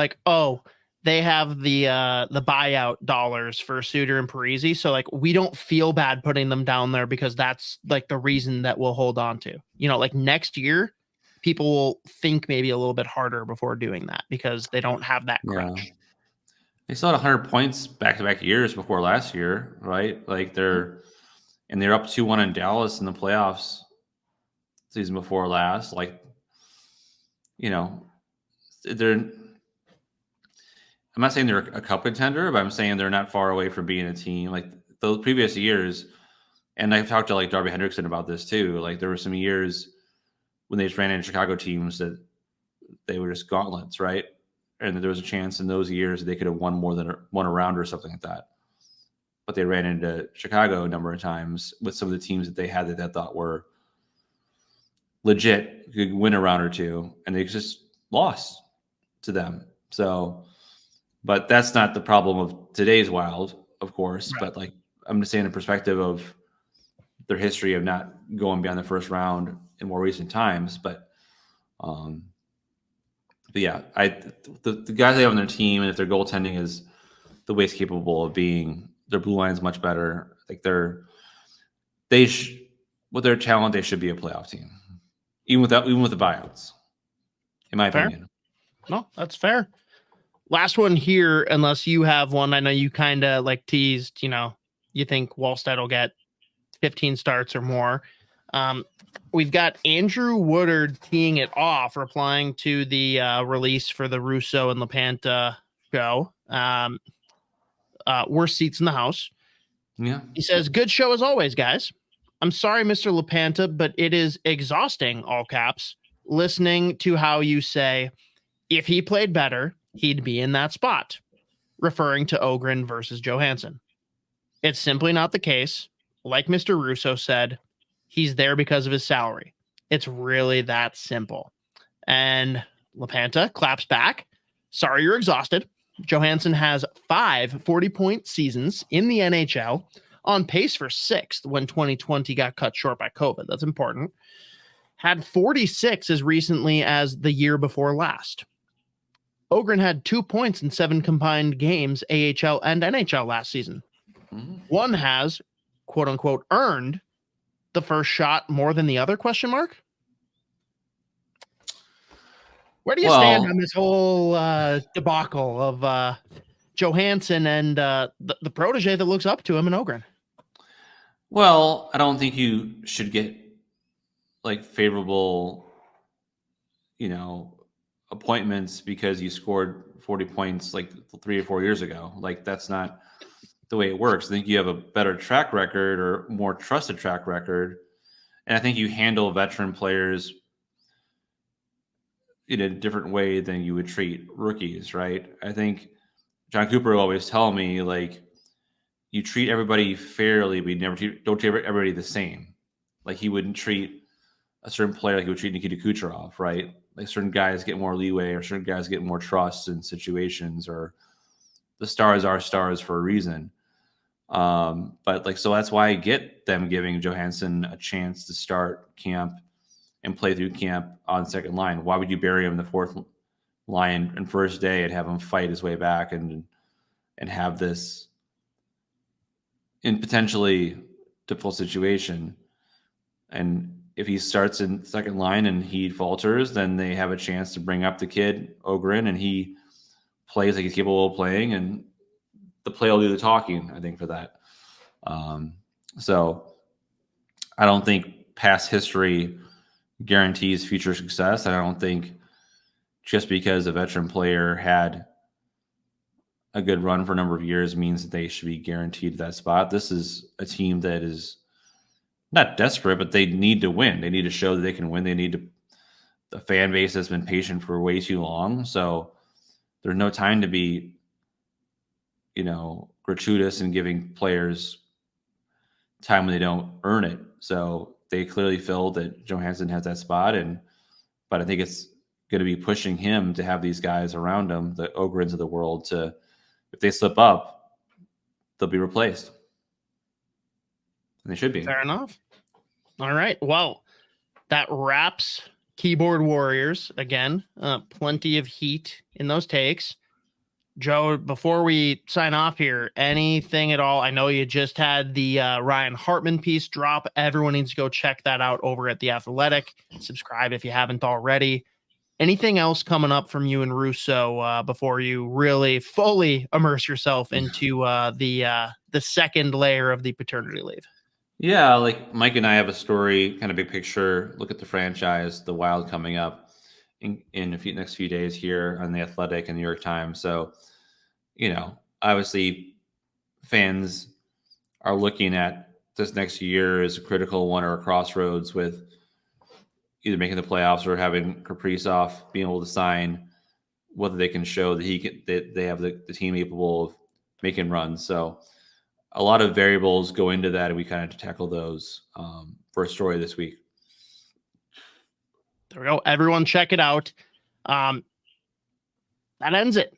they have the buyout dollars for Suter and Parise. So we don't feel bad putting them down there because that's the reason that we'll hold on to, next year, people will think maybe a little bit harder before doing that because they don't have that crunch. Yeah. They still had 100 points back-to-back years before last year, right? They're up 2-1 in Dallas in the playoffs season before last. I'm not saying they're a cup contender, but I'm saying they're not far away from being a team. Like the previous years, and I've talked to like Darby Hendrickson about this too. Like there were some years when they just ran into Chicago teams that they were just gauntlets, right? And there was a chance in those years they could have won more than one round or something like that. But they ran into Chicago a number of times with some of the teams that they had that they thought were legit, could win a round or two, and they just lost to them. So, but that's not the problem of today's Wild, of course. Right. But like I'm just saying, in perspective of their history of not going beyond the first round in more recent times. But yeah, the guys they have on their team, and if their goaltending is the way it's capable of being, their blue line is much better. Like with their talent, they should be a playoff team, even with the buyouts, in my opinion. No, that's fair. Last one here, unless you have one. I know you kind of like teased, you think Wallstedt will get 15 starts or more. We've got Andrew Woodard teeing it off, replying to the release for the Russo and LaPanta show. Worst seats in the house. Yeah. He says, good show as always, guys. I'm sorry, Mr. LaPanta, but it is exhausting, all caps, listening to how you say, if he played better, he'd be in that spot, referring to Ohgren versus Johansson. It's simply not the case. Like Mr. Russo said, he's there because of his salary. It's really that simple. And LaPanta claps back. Sorry you're exhausted. Johansson has 5 40-point seasons in the NHL, on pace for 6th when 2020 got cut short by COVID. That's important. Had 46 as recently as the year before last. Ohgren had 2 points in 7 combined games, AHL and NHL last season. Mm-hmm. One has, quote unquote, earned the first shot more than the other, question mark? Where do you stand on this whole debacle of Johansson and the protege that looks up to him in Ohgren? Well, I don't think you should get like favorable, appointments because you scored 40 points like 3 or 4 years ago. Like that's not the way it works. I think you have a better track record or more trusted track record. And I think you handle veteran players in a different way than you would treat rookies, right? I think John Cooper always tell me, like, you treat everybody fairly, but you don't treat everybody the same. Like he wouldn't treat a certain player like he would treat Nikita Kucherov, right? Like certain guys get more leeway or certain guys get more trust in situations, or the stars are stars for a reason. But like, so that's why I get them giving Johansson a chance to start camp and play through camp on second line. Why would you bury him in the fourth line and first day and have him fight his way back and have this in potentially difficult situation? And if he starts in second line and he falters, then they have a chance to bring up the kid Ohgren and he plays like he's capable of playing, and the play will do the talking, I think, for that. So I don't think past history guarantees future success. I don't think just because a veteran player had a good run for a number of years means that they should be guaranteed that spot. This is a team that is not desperate, but they need to win. They need to show that they can win. The fan base has been patient for way too long. So there's no time to be, gratuitous and giving players time when they don't earn it. So they clearly feel that Johansson has that spot, but I think it's going to be pushing him to have these guys around him, the Ohgrens of the world, to, if they slip up, they'll be replaced. And they should be. Fair enough. All right. Well, that wraps Keyboard Warriors. Again, plenty of heat in those takes. Joe, before we sign off here, anything at all? I know you just had the Ryan Hartman piece drop. Everyone needs to go check that out over at The Athletic. Subscribe if you haven't already. Anything else coming up from you and Russo before you really fully immerse yourself into the second layer of the paternity leave? Yeah, like Mike and I have a story, kind of big picture, look at the franchise, the Wild coming up in next few days here on The Athletic and New York Times. So obviously fans are looking at this next year as a critical one or a crossroads with either making the playoffs or having Kaprizov being able to sign, whether they can show that they have the team capable of making runs. So a lot of variables go into that, and we kind of tackle those for a story this week. There we go. Everyone check it out. That ends it.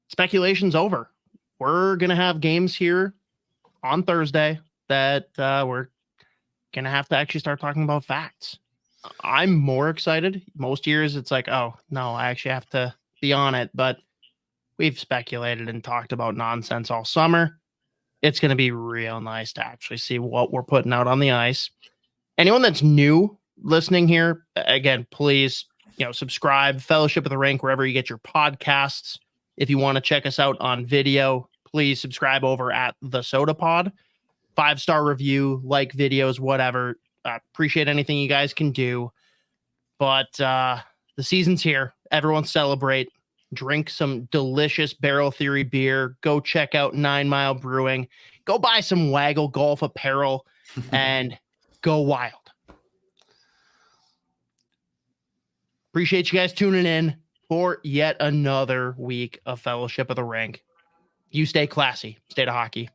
Speculation's over. We're going to have games here on Thursday that we're going to have to actually start talking about facts. I'm more excited. Most years it's like, oh, no, I actually have to be on it. But we've speculated and talked about nonsense all summer. It's going to be real nice to actually see what we're putting out on the ice. Anyone that's new listening here, again, please, subscribe, Fellowship of the Rink, wherever you get your podcasts. If you want to check us out on video, please subscribe over at the Soda Pod. 5-star review, like videos, whatever. Appreciate anything you guys can do. But the season's here. Everyone celebrate. Drink some delicious Barrel Theory beer. Go check out 9 Mile Brewing. Go buy some Waggle golf apparel and go wild. Appreciate you guys tuning in for yet another week of Fellowship of the Rink. You stay classy. Stay to hockey.